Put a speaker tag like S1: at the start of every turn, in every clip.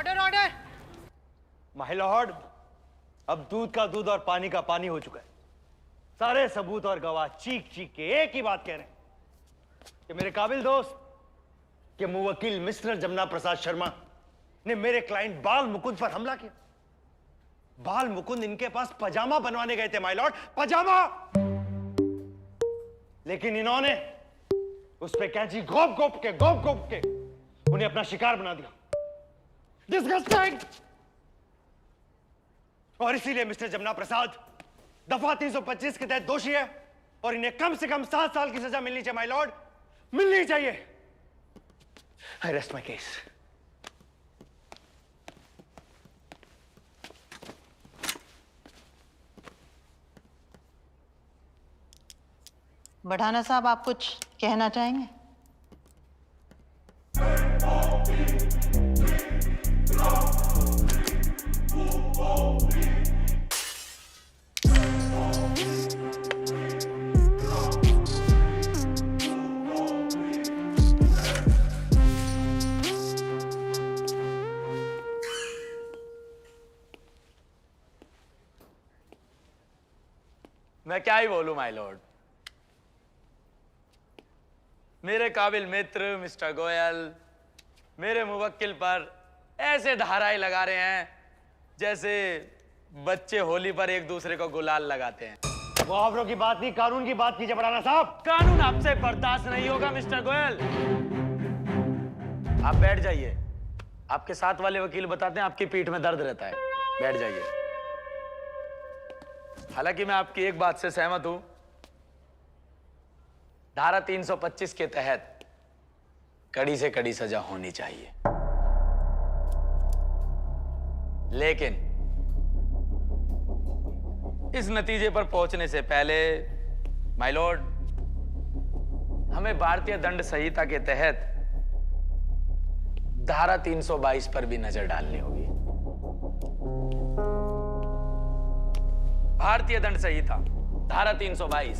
S1: Order order.
S2: My Lord, अब दूध का दूध और पानी का पानी हो चुका है। सारे सबूत और गवाह चीख चीख के एक ही बात कह रहे हैं कि मेरे काबिल दोस्त के मुवक्किल मिस्टर जमुना प्रसाद शर्मा ने मेरे क्लाइंट बाल मुकुंद पर हमला किया। बाल मुकुंद इनके पास पजामा बनवाने गए थे माय लॉर्ड, पजामा। लेकिन इन्होंने उस पे कैंची घोप घोप के उन्हें अपना शिकार बना दिया। डिस्गस्टिंग। और इसीलिए मिस्टर जमुना प्रसाद दफा 325 के तहत दोषी है और इन्हें कम से कम 7 साल की सजा मिलनी चाहिए माय लॉर्ड, मिलनी चाहिए। आई रेस्ट माय केस।
S3: बढ़ाना साहब, आप कुछ कहना चाहेंगे?
S4: मैं क्या ही बोलूं माय लॉर्ड। मेरे काबिल मित्र मिस्टर गोयल मेरे मुवक्किल पर ऐसे धाराएं लगा रहे हैं जैसे बच्चे होली पर एक दूसरे को गुलाल लगाते हैं।
S2: मुहावरों की बात नहीं, कानून की बात कीजिए बढ़ाना साहब।
S4: कानून आपसे बर्दाश्त नहीं होगा मिस्टर गोयल। आप बैठ जाइए। आपके साथ वाले वकील बताते हैं आपकी पीठ में दर्द रहता है। बैठ जाइए। हालांकि मैं आपकी एक बात से सहमत हूं, धारा 325 के तहत कड़ी से कड़ी सजा होनी चाहिए, लेकिन इस नतीजे पर पहुंचने से पहले माय लॉर्ड, हमें भारतीय दंड संहिता के तहत धारा 322 पर भी नजर डालनी होगी। भारतीय दंड संहिता धारा 322।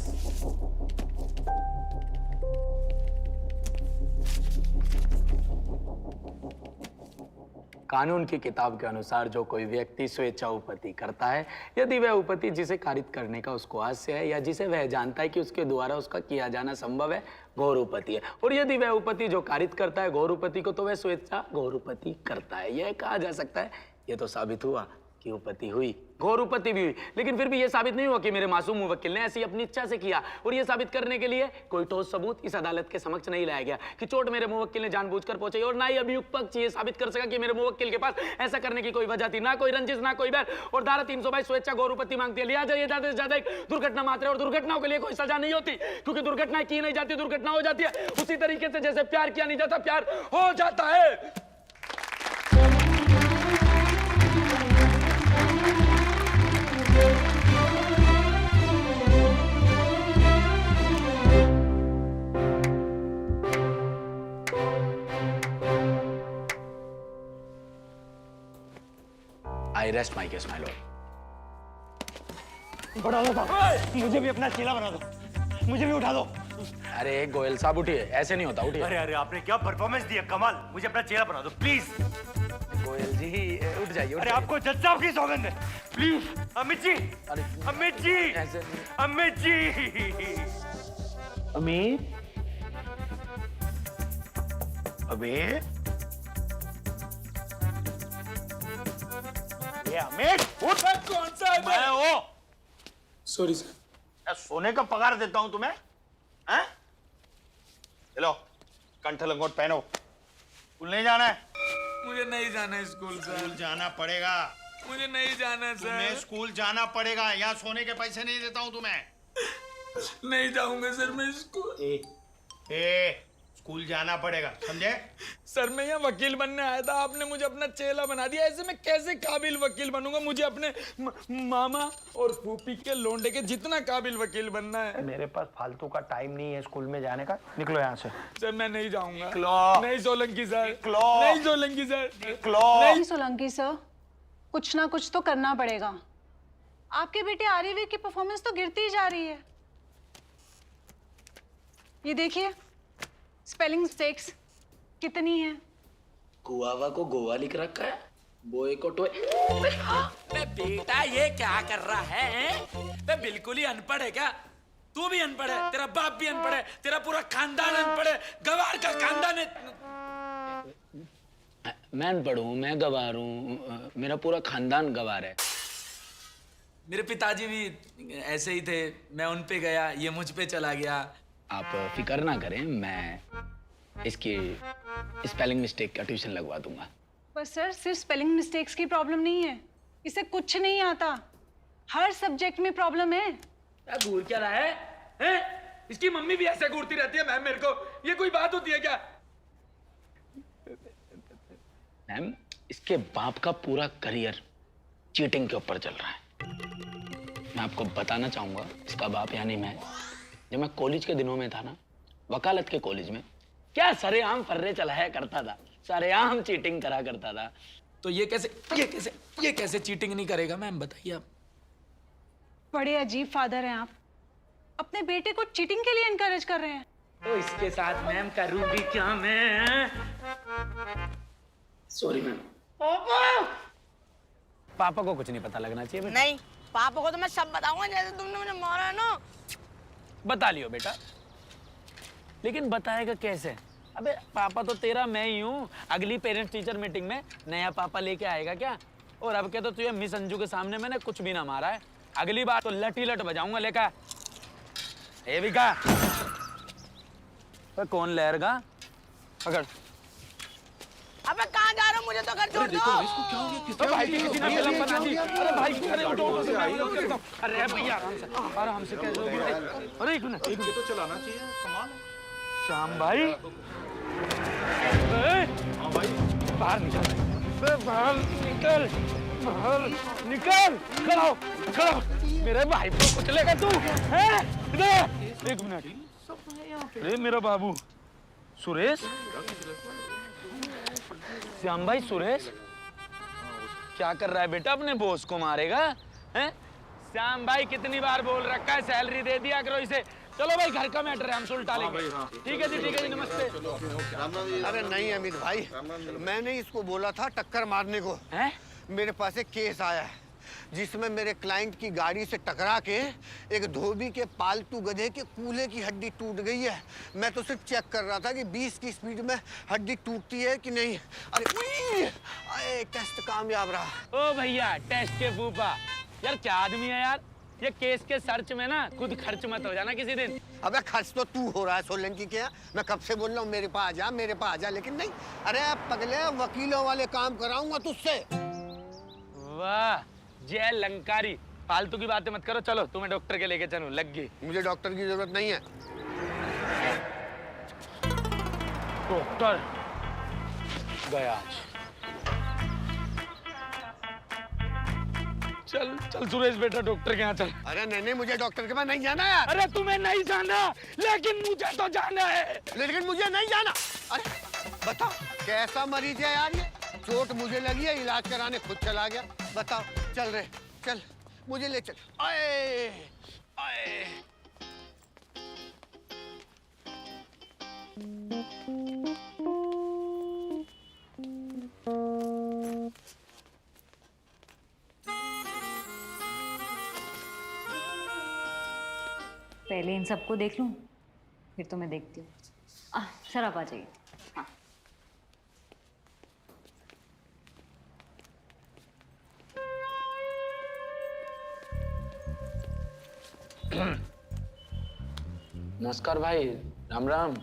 S4: कानून की किताब के अनुसार जो कोई व्यक्ति स्वेच्छा उपपत्ति करता है, यदि वह उपपत्ति जिसे कारित करने का उसको हास्य है या जिसे वह जानता है कि उसके द्वारा उसका किया जाना संभव है, घोर उपपत्ति है। और यदि वह उपपत्ति जो कारित करता है घोर उपपत्ति को, तो वह स्वेच्छा घोर उपपत्ति करता है। यह कहा जा सकता है, यह तो साबित हुआ कि उपपत्ति हुई, घोर उपपत्ति भी हुई, लेकिन फिर भी यह साबित नहीं हुआ कि मेरे मासूम मुवक्किल ने ऐसी अपनी इच्छा से किया। और यह साबित करने के लिए कोई ठोस सबूत इस अदालत के समक्ष नहीं लाया गया कि चोट मेरे मुवक्किल ने जानबूझकर पहुंचाई, और ना ही अभियुक्त पक्ष ये साबित कर सका कि मेरे मुवक्किल के पास ऐसा करने की कोई वजह थी, ना कोई रंजिश, ना कोई बैर। और धारा 322 स्वेच्छा घोर उपपत्ति मांगती है। लिहाजा ये ज्यादा से ज्यादा एक दुर्घटना मात्र है, और दुर्घटनाओं के लिए कोई सजा नहीं होती, क्योंकि दुर्घटनाएं की नहीं जाती, दुर्घटना हो जाती है। उसी तरीके से जैसे प्यार किया नहीं जाता, प्यार हो जाता है। I rest my case, my lord.
S2: बढ़ाना साहब, मुझे भी अपना चेला बना दो, मुझे भी उठा दो।
S4: अरे गोयल साहब उठिए, ऐसे नहीं होता, उठिए।
S2: अरे अरे, आपने क्या परफॉर्मेंस दी है, कमाल। मुझे अपना चेला बना दो प्लीज।
S4: गोयल जी उठ जाइए।
S2: अरे आपको जज साहब की सौगंध है, प्लीज। अमित जी,
S4: अरे
S2: अमित जी,
S4: ऐसे नहीं।
S2: अमित जी, अमित, अमित, ये अमित, उठ।
S4: कौन सा है?
S2: मैं वो।
S5: Sorry sir.
S2: सोने का पगार देता हूं तुम्हें, हैं? चलो कंठ लंगोट पहनो, स्कूल नहीं जाना है।
S5: मुझे नहीं जाना है स्कूल सर।
S2: स्कूल जाना पड़ेगा,
S5: मुझे नहीं जाना है
S2: तुम्हें
S5: सर।
S2: स्कूल जाना पड़ेगा। यहाँ सोने के पैसे नहीं देता हूं तुम्हें।
S5: नहीं जाऊंगा सर मैं स्कूल।
S2: ए, स्कूल जाना पड़ेगा, समझे?
S5: सर मैं यहाँ वकील बनने आया था, आपने मुझे अपना चेला बना दिया। ऐसे मैं कैसे काबिल वकील बनूंगा? मुझे अपने मामा और फूफी के लोंडे के जितना काबिल वकील बनना है।
S2: मेरे पास फालतू का टाइम नहीं है स्कूल में जाने का। निकलो यहाँ से।
S5: सर मैं नहीं जाऊंगा।
S2: निकलो।
S5: नहीं सोलंकी सर।
S2: निकलो।
S5: नहीं सोलंकी सर।
S2: निकलो।
S3: नहीं सोलंकी सर, कुछ ना कुछ तो करना पड़ेगा। आपके बेटे आर्यवीर की परफॉर्मेंस तो गिरती ही जा रही है। ये देखिए, स्पेलिंग मिस्टेक्स कितनी है।
S4: गुआवा को गोवा लिख रखा है। बॉयकॉट हुए।
S5: बे बेटा ये क्या कर रहा है? बे बिल्कुल ही अनपढ़ है क्या? तू भी अनपढ़ है, तेरा बाप भी अनपढ़ है, तेरा पूरा खानदान अनपढ़ है, गवार का खानदान है।
S4: मैं अनपढ़ हूँ, मैं गवार हूँ, मेरा पूरा खानदान गवार है।
S5: मेरे पिताजी भी ऐसे ही थे, मैं उन पे गया, ये मुझ पे चला गया।
S4: आप फिक्र ना करें, मैं इसकी स्पेलिंग मिस्टेक का ट्यूशन लगवा दूंगा।
S3: पर सर सिर्फ स्पेलिंग मिस्टेक्स की प्रॉब्लम नहीं है, इसे कुछ नहीं आता, हर सब्जेक्ट में प्रॉब्लम है।
S5: क्या घूर क्या रहा है? हैं? इसकी मम्मी भी ऐसे घूरती रहती है मैम मेरे को, ये कोई बात होती है क्या?
S4: मैम, इसके बाप का पूरा करियर चीटिंग के ऊपर चल रहा है। मैं आपको बताना चाहूंगा, इसका बाप यानी मैं, जब मैं कॉलेज के दिनों में था ना, वकालत के कॉलेज में, क्या सरेआम फर्रे चलाया करता था, सरेआम चीटिंग करा करता था।
S5: तो ये कैसे चीटिंग नहीं करेगा मैम, बताइए आप।
S3: बड़े अजीब फादर हैं आप, अपने बेटे को चीटिंग के लिए इनकरेज कर रहे हैं।
S5: तो इसके साथ मैम करूं भी क्या मैं?
S4: Sorry ma'am. पापा को कुछ नहीं पता लगना चाहिए बेटा।
S1: नहीं, पापा को तो मैं सब बताऊंगा, जैसे तुमने मुझे मारा है ना।
S4: बता लियो बेटा, लेकिन बताएगा कैसे? अबे पापा तो तेरा मैं ही हूँ। अगली पेरेंट्स टीचर मीटिंग में नया पापा लेके आएगा क्या? और अब क्या, तो तुझे मिस अंजू के सामने मैंने कुछ भी ना मारा है, अगली बार तो लटी लट बजाऊंगा लेकर। ए भी का कौन लहरगा? पकड़।
S1: अबे कहाँ जा रहे हो? मुझे तो घर छोड़ दो।
S4: भाई किसी ने फिल्म बना दी। अरे भाई, अरे उठो उठो से भाई। अरे भैया आराम से कैसे होगी? अरे एक मिनट तो चलाना चाहिए, कमाल है। श्याम भाई, हाँ भाई, बाहर निकल, बाहर निकल, बाहर निकल। खड़ो खड़ो, मेरे भाई को कुचलेगा तू, हैं? एक मिनट। अरे मेरा बाबू सुरेश, श्याम भाई, सुरेश क्या कर रहा है बेटा? अपने बॉस को मारेगा हैं? श्याम भाई कितनी बार बोल रखा है, सैलरी दे दिया करो इसे। चलो भाई, घर का मैटर है, हम सुलटा लेंगे। ठीक है जी, ठीक है जी, नमस्ते।
S6: अरे नहीं अमित भाई, मैंने इसको बोला था टक्कर मारने को।
S4: हैं?
S6: मेरे पास एक केस आया है जिसमें मेरे क्लाइंट की गाड़ी से टकरा के एक धोबी के पालतू गधे के कूल्हे की हड्डी टूट गई है। मैं तो सिर्फ चेक कर रहा था कि 20 की स्पीड में हड्डी टूटती है कि नहीं। अरे टेस्ट कामयाब रहा।
S4: ओ भैया, टेस्ट के फूफा, यार क्या आदमी है यार। ये केस के सर्च में ना खुद खर्च मत हो जाना किसी दिन।
S6: अबे खर्च तो तू हो रहा है सोलंकी के। मैं कब से बोल रहा हूँ मेरे पास आ जा, मेरे पास आ जा, लेकिन नहीं। अरे पगले, वकीलों वाले काम कराऊंगा तुझसे।
S4: वाह जय लंकारी, फालतू की बातें मत करो। चलो तुम्हें डॉक्टर के लेके चलूं, लग गई।
S6: मुझे डॉक्टर की जरूरत नहीं है।
S4: डॉक्टर गया आज। चल चल सुरेश बेटा, डॉक्टर के यहाँ चल।
S6: अरे नहीं, मुझे डॉक्टर के पास नहीं जाना यार।
S4: अरे तुम्हें नहीं जाना, लेकिन मुझे तो जाना है।
S6: लेकिन मुझे नहीं जाना। अरे बताओ कैसा मरीज है यार ये? चोट मुझे लगी है, इलाज कराने खुद चला गया। बताओ, चल रे चल, मुझे ले चल। आए आए।
S7: पहले इन सबको देख लूं, फिर तो मैं देखती हूँ। सर आप आ जाइए। हाँ।
S4: नमस्कार भाई, राम राम।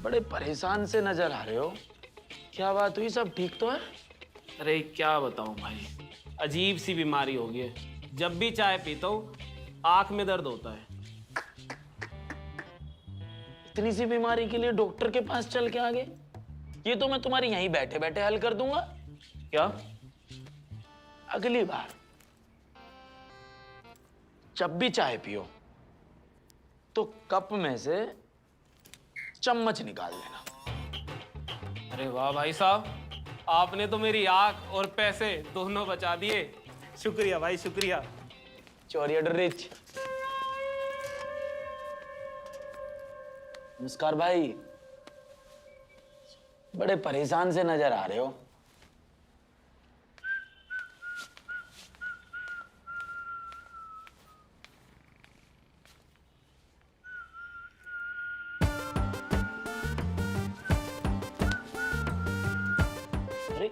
S4: बड़े परेशान से नजर आ रहे हो, क्या बात हुई? सब ठीक तो है?
S8: अरे क्या बताऊं भाई, अजीब सी बीमारी हो गई है। जब भी चाय पीता हूँ आंख में दर्द होता है।
S4: इतनी सी बीमारी के लिए डॉक्टर के पास चल के आ गए? ये तो मैं तुम्हारी यहीं बैठे बैठे हल कर दूंगा।
S8: क्या?
S4: अगली बार जब भी चाय पियो तो कप में से चम्मच निकाल लेना।
S8: अरे वाह भाई साहब, आपने तो मेरी आंख और पैसे दोनों बचा दिए। शुक्रिया भाई, शुक्रिया।
S4: चोरियर रिच। नमस्कार भाई, बड़े परेशान से नजर आ रहे हो,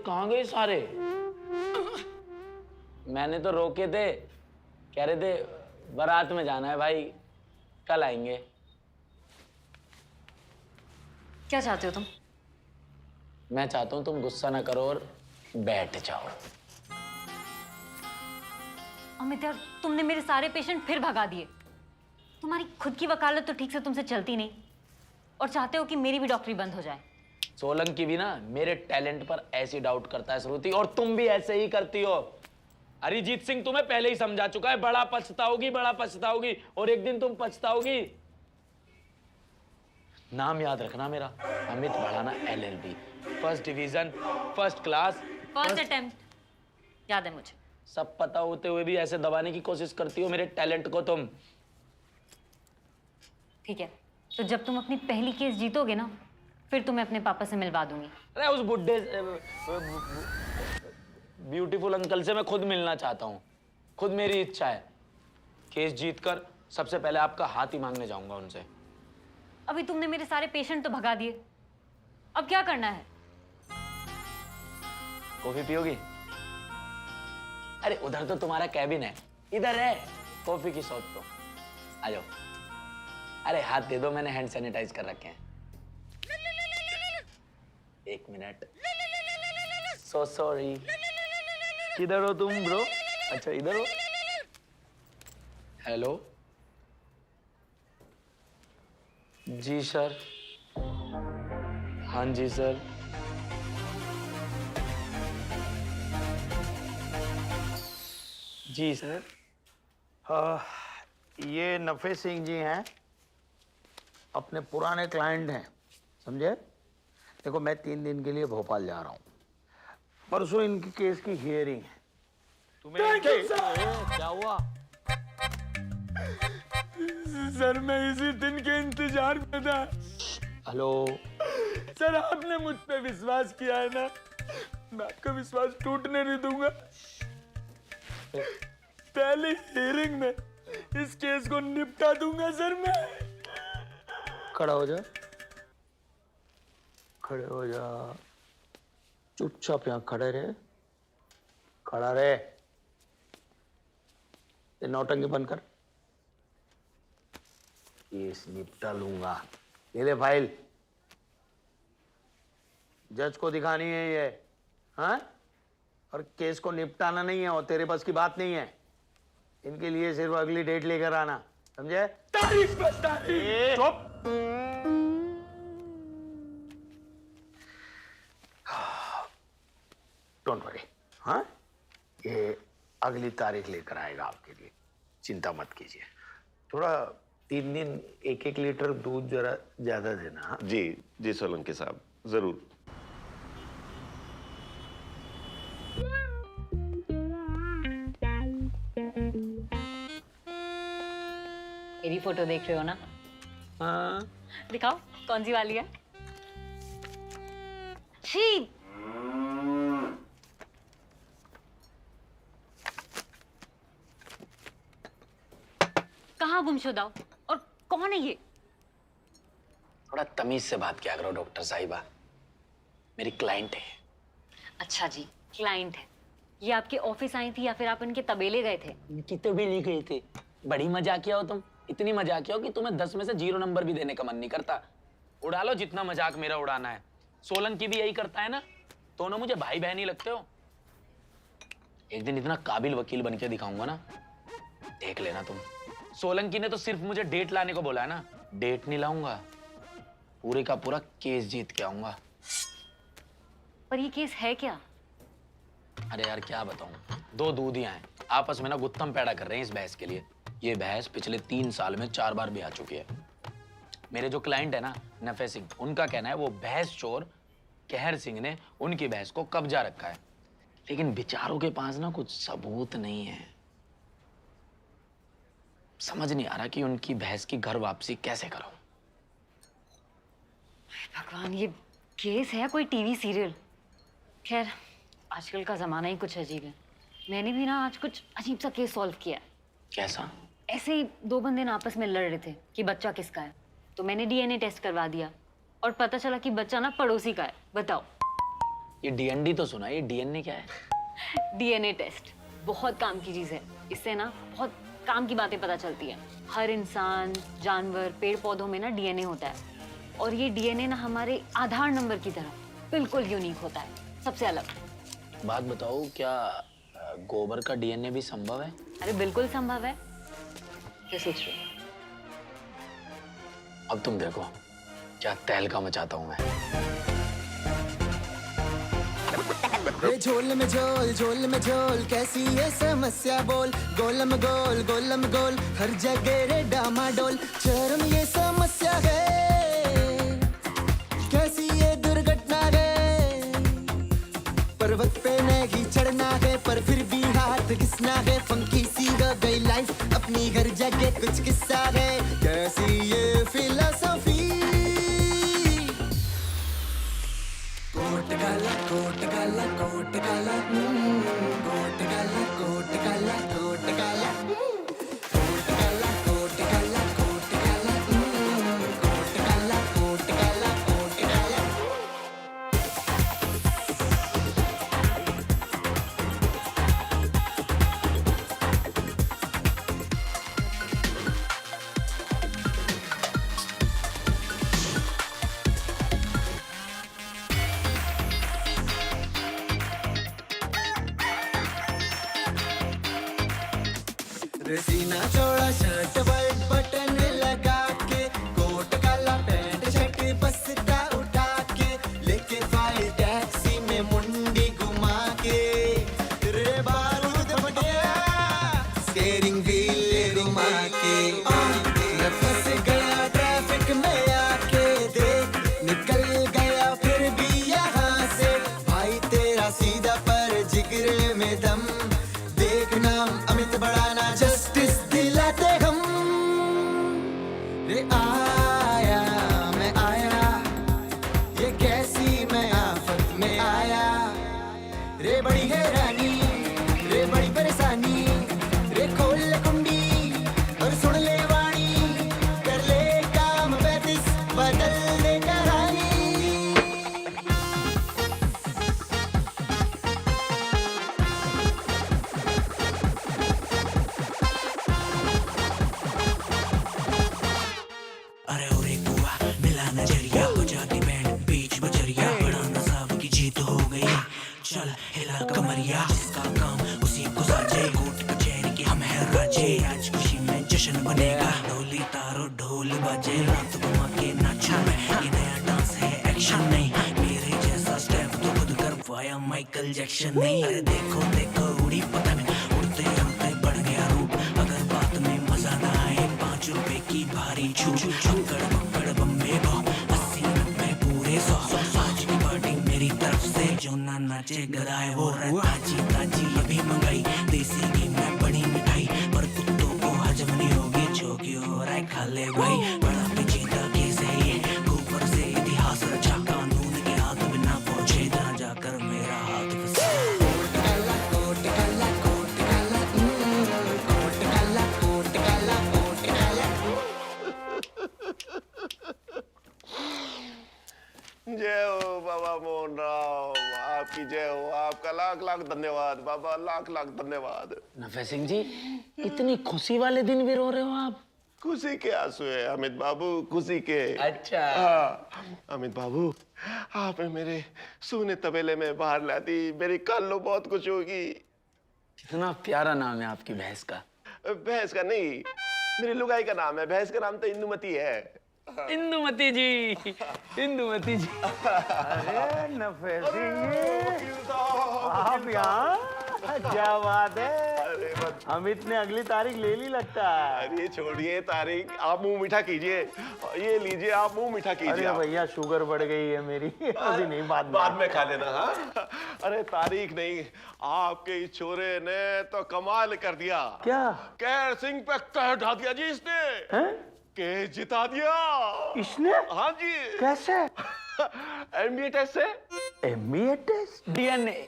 S4: कहाँ गए सारे? मैंने तो रोके थे, कह रहे थे बारात में जाना है भाई, कल आएंगे।
S7: क्या चाहते हो तुम?
S4: मैं चाहता हूं तुम गुस्सा ना करो और बैठ जाओ।
S7: अमित यार, तुमने मेरे सारे पेशेंट फिर भगा दिए। तुम्हारी खुद की वकालत तो ठीक से तुमसे चलती नहीं, और चाहते हो कि मेरी भी डॉक्टरी बंद हो जाए।
S4: सोलंकी भी ना मेरे टैलेंट पर ऐसी डाउट करता है श्रुति, और तुम भी ऐसे ही करती हो। अरिजीत सिंह तुम्हें पहले ही समझा चुका है, बड़ा पछताओगी, बड़ा पछताओगी, और एक दिन तुम पछताओगी। नाम याद रखना मेरा, Amit Bhadana LLB, first division, first class,
S7: first attempt. याद है मुझे।
S4: सब पता होते हुए भी ऐसे दबाने की कोशिश करती हो मेरे टैलेंट को तुम।
S7: ठीक है, तो जब तुम अपनी पहली केस जीतोगे ना, फिर तुम्हें अपने पापा से मिलवा दूंगी।
S4: अरे उस बुड्ढे ब्यूटीफुल अंकल से मैं खुद मिलना चाहता हूँ, खुद मेरी इच्छा है। केस जीतकर सबसे पहले आपका हाथ ही मांगने जाऊंगा उनसे।
S7: अभी तुमने मेरे सारे पेशेंट तो भगा दिए, अब क्या करना है?
S4: कॉफी पियोगी? अरे उधर तो तुम्हारा कैबिन है, इधर है कॉफी की शॉप। तो आ जाओ। अरे हाथ दे दो, मैंने हैंड सैनिटाइज कर रखे हैं। एक मिनट। So sorry. किधर हो तुम ब्रो? अच्छा इधर हो। हेलो जी सर। हाँ जी सर। जी सर।
S9: ये नफे सिंह जी हैं, अपने पुराने क्लाइंट हैं, समझे? देखो मैं 3 दिन के लिए भोपाल जा रहा हूँ, परसों इनकी केस की हियरिंग है। तुम्हें क्या हुआ?
S5: सर मैं इसी दिन के इंतजार में था।
S9: हेलो
S5: सर आपने मुझ पे विश्वास किया है ना, मैं आपका विश्वास टूटने नहीं दूंगा। पहले हियरिंग में इस केस को निपटा दूंगा सर मैं।
S9: खड़ा हो जा, खड़े हो जा, चुपचाप यहाँ खड़े रहे, खड़ा रहे। ये नौटंकी बंद कर, केस निपटा लूंगा। ये ले फाइल, जज को दिखानी है ये, हाँ? और केस को निपटाना नहीं है, और तेरे पास की बात नहीं है। इनके लिए सिर्फ अगली डेट लेकर आना, समझे?
S5: तारीख पर तारीख।
S9: चुप। डोंट वरी, हाँ? ये अगली तारीख लेकर आएगा आपके लिए, चिंता मत कीजिए। थोड़ा 3 दिन 1-1 लीटर दूध जरा ज्यादा देना, हाँ?
S10: जी जी सोलंकी साहब, जरूर।
S7: मेरी फोटो देख रहे हो ना?
S4: हाँ।
S7: दिखाओ कौन सी वाली है। छी! कहाँ गुमशुदा हो? और कौन है ये?
S4: थोड़ा तमीज से बात किया करो डॉक्टर साहिबा, मेरी क्लाइंट है।
S7: अच्छा जी, क्लाइंट है। ये आपके ऑफिस आई थी या फिर आप इनके तबेले गए थे?
S4: इनकी तबेले गए थे। बड़ी मजाकिया हो तुम, इतनी मजाकिया हो कि तुम्हें 10 में से 0 नंबर भी देने का मन नहीं करता। उड़ा लो जितना मजाक मेरा उड़ाना है। सोलंकी भी यही करता है ना, दोनों मुझे भाई बहन ही लगते हो। एक दिन इतना काबिल वकील बन के दिखाऊंगा ना, देख लेना तुम। सोलंकी ने तो सिर्फ मुझे डेट लाने को बोला है ना, डेट नहीं लाऊंगा, पूरे का पूरा केस जीत के आऊंगा।
S7: पर ये केस है क्या?
S4: अरे यार क्या बताऊं, 2 दूधियां हैं, आपस में ना गुत्थम पैदा कर रहे हैं इस भैंस के लिए। ये भैंस पिछले 3 साल में 4 बार ब्याह चुकी है। मेरे जो क्लाइंट है ना नफे सिंह, उनका कहना है वो भैंस चोर कहर सिंह ने उनकी भैंस को कब्जा रखा है, लेकिन बेचारों के पास ना कुछ सबूत नहीं है। समझ नहीं आ रहा कि उनकी भैंस की घर वापसी कैसे करो।
S7: भगवान, ये केस है कोई टीवी सीरियल? खैर, आजकल का जमाना ही कुछ अजीब है। मैंने भी ना आज कुछ अजीब सा केस सॉल्व किया।
S4: कैसा?
S7: ऐसे ही 2 बंदे ना आपस में लड़ रहे थे कि बच्चा किसका है, तो मैंने DNA टेस्ट करवा दिया और पता चला कि बच्चा ना पड़ोसी का है। बताओ।
S4: ये डीएनडी तो सुना, ये डीएनए क्या है?
S7: डीएनए टेस्ट बहुत काम की चीज है। इससे ना बहुत काम की बातें पता चलती है। हर इंसान, जानवर, पेड़ पौधों में ना डीएनए होता है और ये डीएनए ना हमारे आधार नंबर की तरह बिल्कुल यूनिक होता है, सबसे अलग।
S4: बात बताओ, क्या गोबर का डीएनए भी संभव है?
S7: अरे बिल्कुल संभव है। क्या सोच रहे हो?
S4: अब तुम देखो क्या तहलका मचाता हूं मैं।
S11: झोल में झोल, झोल में झोल, कैसी ये समस्या बोल। गोलम गोल, हर जगह रे डामाडोल। चरम ये समस्या है, कैसी ये दुर्घटना है। पर्वत पे नहीं चढ़ना है, पर फिर भी हाथ घिसना है। फंकी सी हो गई लाइफ, अपनी हर जगह कुछ किस्सा है। कैसी ये फिलॉसफी। कोट काला, कोट काला, कोट काला, कोट काला, कोट काला, कोट काला, कोट काला, कोट काला, कोट काला, कोट काला, कोट काला, कोट काला। सीना चौड़ा शर्ट वाइट बटन लगा के, कोट काला पैंट शर्ट बस्ता उठा के, लेके फाइल टैक्सी में मुंडी घुमा के। रे बारूद फटिया, स्टीयरिंग व्हील घुमा के। मैं फंस गया ट्रैफिक में आके, देख निकल गया फिर भी यहाँ से। भाई तेरा सीधा पर जिगरे में दम, देख नाम अमित बढ़ाना जस्टिस दिलाते हम। रे आया मैं आया, ये कैसी मैं आफत में आया। रे बड़ी हैरानी, रे बड़ी परेशानी। रे खोल ले कुंडी और सुन ले वाणी, कर ले काम 35, बदल दे कहानी।
S12: अरे ओरे बुआ मिला नजरिया, हो जाती बैंड बीच बजरिया। बड़ा नसाब की जीत हो गई, चल हिला कमरिया। जिसका काम उसी को साजे, कोर्ट कचहरी के हम है राजे। आज खुशी में जश्न बनेगा, ढोली तारो ढोल बाजे। रात घुमा के नाचू मैं, ये नया डांस है एक्शन नहीं। मेरे जैसा स्टेप तो खुद करवाया माइकल जैक्सन नहीं। अरे देखो देखो उड़ी पतंग, उड़ते उड़ते बढ़ गया रूप। अगर बात में मजा ना आए, 5 रुपए की भारी छूट। अक्कड़ बक्कड़ बम्बे बो, 80-90 पूरे 100। आज की पार्टी मेरी तरफ से, जो ना नाचे गदाए वो ताजी ताजी अभी मंगाई। देसी घी में बड़ी मिठाई, पर कुत्तों को हजम नहीं होगी। जो क्यों हो रहा है खा ले भाई, बड़ा पेचीदा केस है ये। ऊपर से इतिहास रचा, कानून के हाथ बिना पहुंचे जहाँ जाकर मेरा हाथ फंसा।
S11: कोट काला, कोट काला, कोट काला, कोट काला, कोट काला, कोट काला।
S10: जय हो बाबा मोहन राव, आपकी जय हो। आपका लाख लाख धन्यवाद बाबा, लाख लाख धन्यवाद।
S4: नफे सिंह जी, इतनी खुशी वाले दिन भी रो रहे हो आप?
S10: खुशी के आंसू है अमित बाबू, खुशी के।
S4: अच्छा।
S10: हाँ अमित बाबू, आपने मेरे सूने तबेले में बाहर ला दी, मेरी काल्लो बहुत खुश होगी।
S4: कितना प्यारा नाम है आपकी भैंस का।
S10: भैंस का नहीं, मेरी लुगाई का नाम है। भैंस का नाम तो इंदुमती है।
S4: इंदुमती जी, इंदुमती जी।
S9: अरे नफे सिंह, आप यहाँ? क्या बात है। अमित ने अगली तारीख ले ली लगता है।
S10: अरे छोड़िए तारीख, आप मुंह मीठा कीजिए। ये लीजिए, आप मुंह मीठा कीजिए।
S9: अरे भैया शुगर बढ़ गई है मेरी, अभी नहीं,
S10: बाद में खा लेना। हाँ अरे तारीख नहीं, आपके इस छोरे ने तो कमाल कर दिया।
S9: क्या?
S10: कैर सिंह पे कह ढा दिया जी इसने।
S9: हैं?
S10: केस जिता दिया
S9: इसने?
S10: हाँ जी।
S9: कैसे?
S10: एमबीए टेस्ट से।
S9: MBA test?
S4: DNA,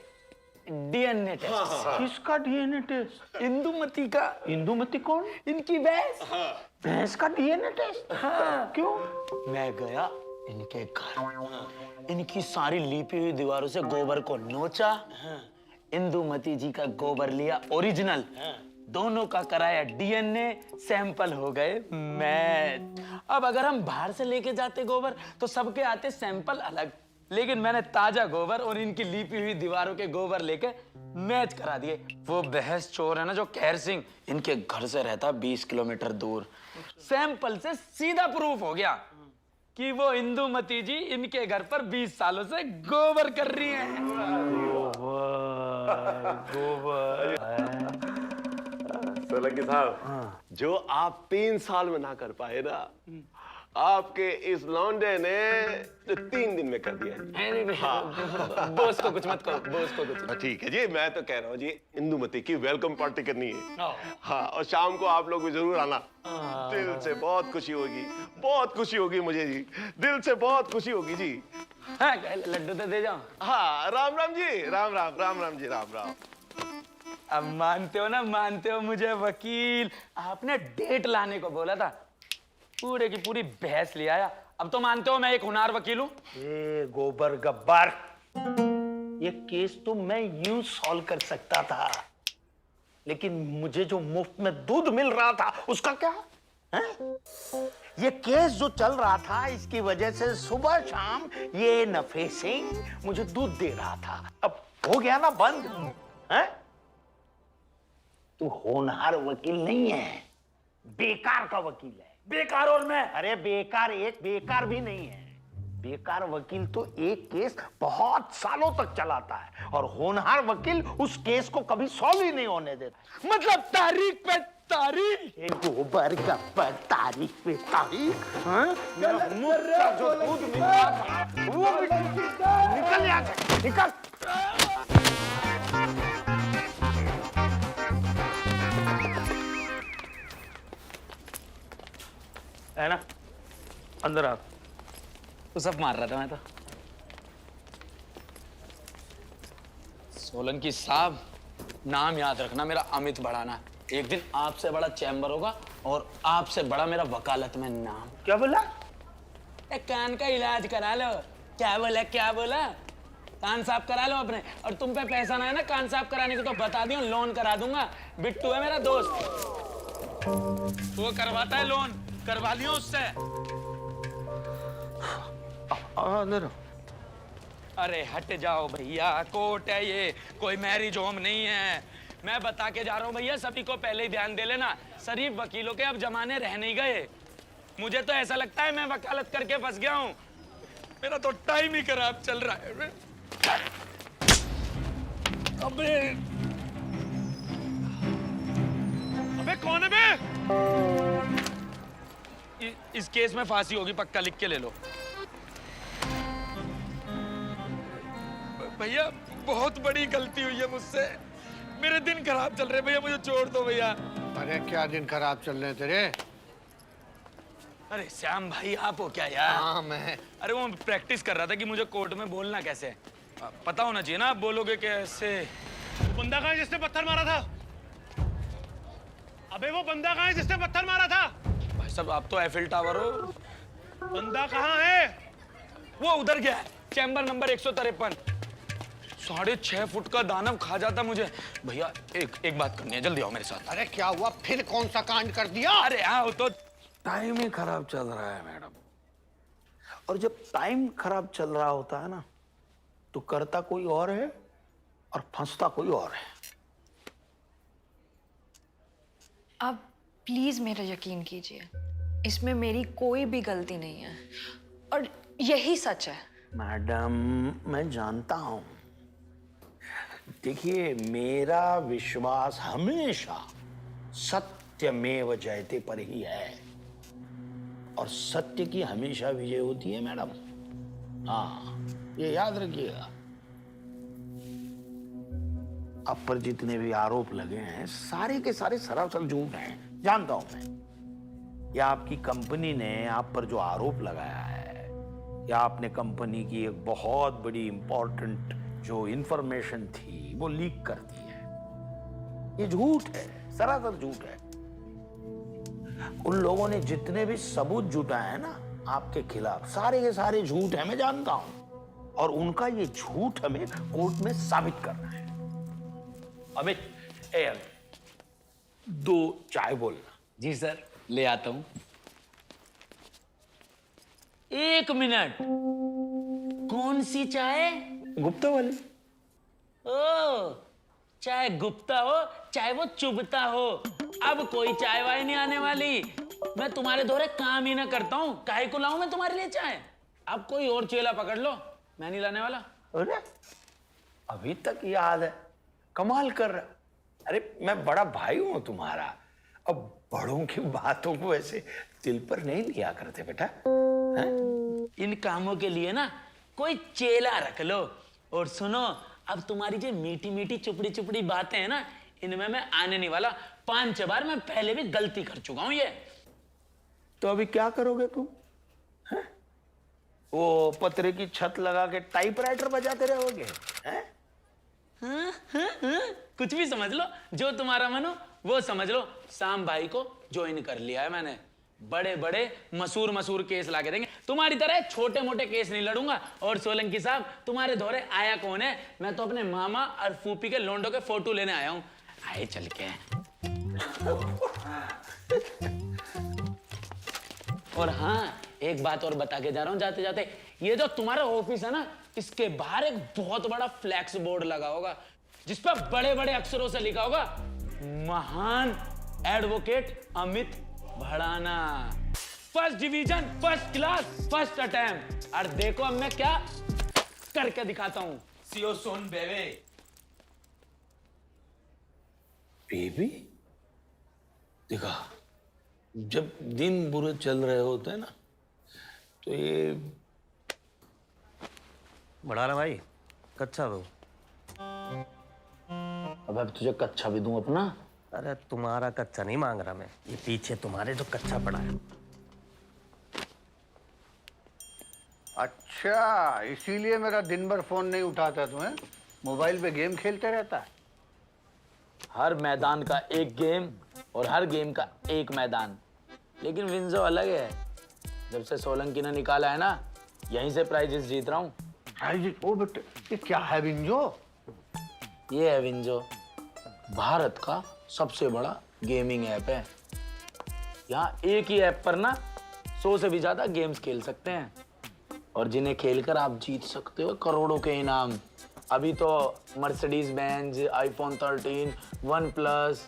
S4: DNA test.
S9: किसका डीएनए टेस्ट?
S4: इंदुमती का।
S9: इंदुमती कौन?
S4: इनकी भैंस।
S9: भैंस का डीएनए टेस्ट? हाँ। क्यों?
S4: मैं गया इनके घर, इनकी सारी लीपी हुई दीवारों से गोबर को नोचा, इंदुमती जी का गोबर लिया ओरिजिनल, दोनों का कराया डीएनए, सैंपल हो गए मैच। अब अगर हम बाहर से लेके जाते गोबर तो सबके आते सैंपल अलग, लेकिन मैंने ताजा गोबर और इनकी लीपी हुई दीवारों के गोबर लेके मैच करा दिए। वो बहस चोर है ना जो कहर सिंह, इनके घर से रहता 20 किलोमीटर दूर, सैंपल से सीधा प्रूफ हो गया कि वो इंदुमती जी इनके घर पर 20 सालों से गोबर कर रही हैं।
S10: गोबर सोलंकी साहब, जो आप 3 साल में ना कर पाए ना, आपके इस लौंडे ने 3 दिन में कर दिया।
S4: बॉस को कुछ मत कहो, बॉस को कुछ।
S10: ठीक है जी, मैं तो कह रहा हूँ जी, इंदुमती की वेलकम पार्टी करनी है। हाँ, और शाम को आप लोग भी जरूर आना। दिल से बहुत खुशी होगी, बहुत खुशी होगी मुझे जी, दिल से बहुत खुशी होगी जी।
S4: हाँ, लड्डू तो दे जाओ।
S10: हाँ, राम राम जी, राम राम, राम राम जी, राम राम।
S4: अब मानते हो ना, मानते हो मुझे वकील? आपने डेट लाने को बोला था, पूरे की पूरी बहस ले आया। अब तो मानते हो मैं एक होनहार वकील हूँ?
S9: गोबर गब्बर, ये केस तो मैं यूं सॉल्व कर सकता था, लेकिन मुझे जो मुफ्त में दूध मिल रहा था उसका क्या है? ये केस जो चल रहा था, इसकी वजह से सुबह शाम ये नफे सिंह मुझे दूध दे रहा था। अब हो गया ना बंद। है? तू होनहार वकील नहीं है, बेकार का वकील है।
S4: बेकार और मैं?
S9: अरे बेकार एक, बेकार भी नहीं है। बेकार वकील तो एक केस बहुत सालों तक चलाता है, और होनहार वकील उस केस को कभी सॉल्व ही नहीं होने देता।
S4: मतलब तारीख पे तारीख।
S9: गोबर गब्बर, तारीख पे तारीख। मेरा मुफ्त का जो दूध मिलता था वो निकल यहाँ से, निकल।
S4: है ना, अंदर आ। तो सब मार रहा था मैं तो। सोलंकी साहब, नाम याद रखना मेरा अमित बढ़ाना। एक दिन आपसे बड़ा चैम्बर होगा और आपसे बड़ा मेरा वकालत में नाम।
S9: क्या बोला?
S4: एक कान का इलाज करा लो। क्या बोला, क्या बोला? कान साफ करा लो अपने। और तुम पे पैसा ना है ना कान साफ कराने को तो बता दियो, लोन करा दूंगा। बिट्टू है मेरा दोस्त, वो करवाता है लोन, करवा लियो उससे। अरे हट जाओ भैया, कोर्ट है ये, कोई मैरिज होम नहीं है। मैं बता के जा रहा हूँ भैया, सभी को पहले ही ध्यान दे लेना, शरीफ वकीलों के अब जमाने रह नहीं गए। मुझे तो ऐसा लगता है मैं वकालत करके फंस गया हूँ। मेरा तो टाइम ही खराब चल रहा है। अबे अबे कौन है बे? इस केस में फांसी होगी पक्का, लिख के ले लो। भैया बहुत बड़ी गलती हुई है मुझसे, मेरे दिन खराब चल रहे भैया, मुझे छोड़ दो भैया।
S6: अरे क्या दिन खराब चल रहे तेरे?
S4: अरे श्याम भाई आप हो क्या यार?
S6: हाँ मैं।
S4: अरे वो प्रैक्टिस कर रहा था कि मुझे कोर्ट में बोलना कैसे, पता होना चाहिए ना, आप बोलोगे कैसे।
S2: बंदा कहाँ है जिसने पत्थर मारा था? अबे वो बंदा कहाँ है जिसने पत्थर मारा था?
S4: भाई साहब आप तो एफिल टावर हो।
S2: बंदा कहाँ है?
S4: वो उधर गया है, चैम्बर नंबर 153। 6.5 फुट का दानव खा जाता मुझे। भैया एक बात करनी है, जल्दी आओ मेरे साथ।
S6: अरे क्या हुआ, फिर कौन सा कांड कर दिया?
S4: अरे आओ तो।
S9: टाइम ही खराब चल रहा है मैडम, और जब टाइम खराब चल रहा होता है ना, तो करता कोई और है और फंसता कोई और है।
S13: आप प्लीज मेरा यकीन कीजिए, इसमें मेरी कोई भी गलती नहीं है और यही सच है।
S9: मैडम मैं जानता हूं, देखिए मेरा विश्वास हमेशा सत्यमेव जयते पर ही है, और सत्य की हमेशा विजय होती है मैडम। हाँ ये याद रखिएगा। आप पर जितने भी आरोप लगे हैं सारे के सारे सरासर झूठ हैं, जानता हूं मैं। या आपकी कंपनी ने आप पर जो आरोप लगाया है, या आपने कंपनी की एक बहुत बड़ी इंपॉर्टेंट जो इंफॉर्मेशन थी वो लीक कर दी है, ये झूठ है, सरासर झूठ है। उन लोगों ने जितने भी सबूत जुटाए हैं ना आपके खिलाफ, सारे के सारे झूठ है, मैं जानता हूं। और उनका ये झूठ हमें कोर्ट में साबित करना है। अमित, ए अमित, 2 चाय बोलना।
S4: जी सर, ले आता हूं। 1 मिनट, कौन सी चाय?
S9: गुप्ता वाली।
S4: ओ, चाहे गुप्ता हो चाहे वो चुभता हो, अब कोई चाय वाय नहीं आने वाली। मैं तुम्हारे दोहरे काम ही ना करता हूं, काहे को लाऊं मैं तुम्हारे लिए चाय? अब कोई और चेला पकड़ लो, मैं नहीं लाने वाला।
S9: अरे अभी तक याद है, कमाल कर रहा। अरे मैं बड़ा भाई हूं तुम्हारा, अब बड़ों की बातों को ऐसे दिल पर नहीं लिया करते बेटा। हैं?
S4: इन कामों के लिए ना कोई चेला रख लो। और सुनो, अब तुम्हारी जो मीठी मीठी चुपड़ी चुपड़ी बातें हैं ना, इनमें मैं आने नहीं वाला। 5 बार मैं पहले भी गलती कर चुका हूं ये।
S9: तो अभी क्या करोगे तुम? हैं? वो पतरे की छत लगा के टाइपराइटर बजाते रहोगे? हैं?
S4: हाँ, कुछ भी समझ लो, जो तुम्हारा मन हो वो समझ लो। शाम भाई को ज्वाइन कर लिया है मैंने। बड़े बड़े मशहूर केस लाके देंगे। तुम्हारी तरह छोटे मोटे केस नहीं लड़ूंगा। और सोलंकी साहब, तुम्हारे दौरे आया कौन है? मैं तो अपने मामा और फूफी के लोंडो के फोटो लेने आया हूं। आए चल के। और हाँ, एक बात और बता के जा रहा हूं जाते जाते, ये जो तुम्हारा ऑफिस है ना, इसके बाहर एक बहुत बड़ा फ्लैक्स बोर्ड लगा होगा, जिस पर बड़े बड़े अक्षरों से लिखा होगा, महान advocate Amit Bhadana, first division, first class, first attempt. और देखो अब मैं क्या करके दिखाता हूं।
S5: सीओ सोन बेबे।
S9: बेबी? देखा, जब दिन बुरे चल रहे होते हैं ना, तो ये
S2: बढ़ाना भाई, कच्चा दो।
S4: अब तुझे कच्चा भी दूं अपना?
S2: अरे तुम्हारा कच्चा नहीं मांग रहा मैं, ये पीछे तुम्हारे जो कच्चा पड़ा है।
S6: अच्छा, इसीलिए मेरा दिन भर फोन नहीं उठाता तुम्हें? मोबाइल पे गेम खेलते रहता है।
S4: हर मैदान का एक गेम और हर गेम का एक मैदान, लेकिन विंजो अलग है। जब से सोलंकी ने निकाला है ना, यहीं से प्राइजेस जीत रहा हूँ।
S6: प्राइजेस? ओ बेटे, ये क्या है विंजो?
S4: ये है विंजो, भारत का सबसे बड़ा गेमिंग ऐप है। यहाँ एक ही ऐप पर ना 100 से भी ज्यादा गेम्स खेल सकते हैं, और जिन्हें खेलकर आप जीत सकते हो करोड़ों के इनाम। अभी तो मर्सिडीज बेंज, आईफोन 13, OnePlus,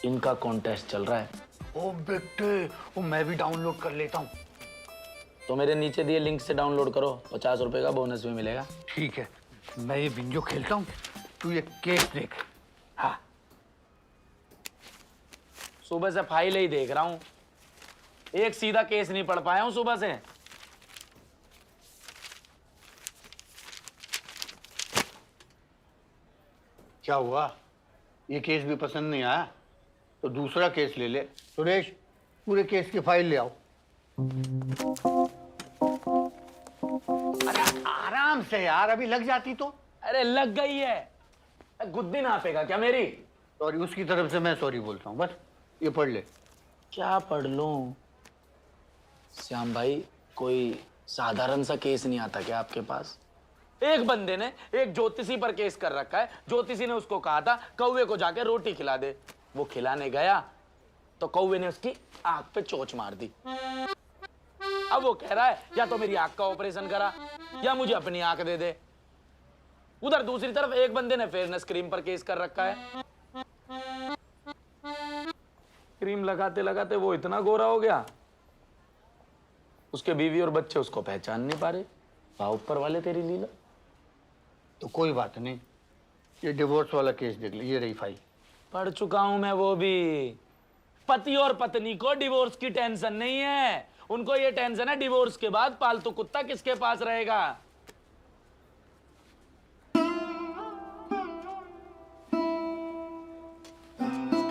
S4: इनका कॉन्टेस्ट चल रहा है।
S6: ओ बेटे, वो मैं भी डाउनलोड कर लेता हूँ।
S4: तो मेरे नीचे दिए लिंक से डाउनलोड करो, 50 रुपए का बोनस भी मिलेगा।
S6: ठीक है, मैं ये बिंजो खेलता हूँ, तू ये केस देख। हाँ,
S4: सुबह से फाइल ही देख रहा हूँ, एक सीधा केस नहीं पढ़ पाया हूँ सुबह से।
S6: क्या हुआ? ये केस भी पसंद नहीं आया तो दूसरा केस ले ले। सुरेश, पूरे केस की फाइल ले आओ। अरे आराम से यार, अभी लग जाती तो।
S4: अरे लग गई है, गुद्दी नापेगा क्या मेरी?
S6: सॉरी, उसकी तरफ से मैं सॉरी बोलता हूँ। बस ये पढ़ ले।
S4: क्या पढ़ लूं? श्याम भाई, कोई साधारण सा केस नहीं आता क्या आपके पास? एक बंदे ने एक ज्योतिषी पर केस कर रखा है। ज्योतिषी ने उसको कहा था कौवे को जाके रोटी खिला दे। वो खिलाने गया तो कौवे ने उसकी आंख पे चोंच मार दी। अब वो कह रहा है या तो मेरी आंख का ऑपरेशन करा या मुझे अपनी आंख दे दे। उधर दूसरी तरफ एक बंदे ने फेयरनेस क्रीम पर केस कर रखा है। क्रीम लगाते लगाते वो इतना गोरा हो गया, उसके बीवी और बच्चे उसको पहचान नहीं पा रहे। वाह ऊपर वाले तेरी लीला।
S6: तो कोई बात नहीं, ये डिवोर्स वाला केस देख ले, ये रही फाइल।
S4: पढ़ चुका हूं मैं वो भी। पति और पत्नी को डिवोर्स की टेंशन नहीं है, उनको ये टेंशन है डिवोर्स के बाद पालतू कुत्ता किसके पास रहेगा।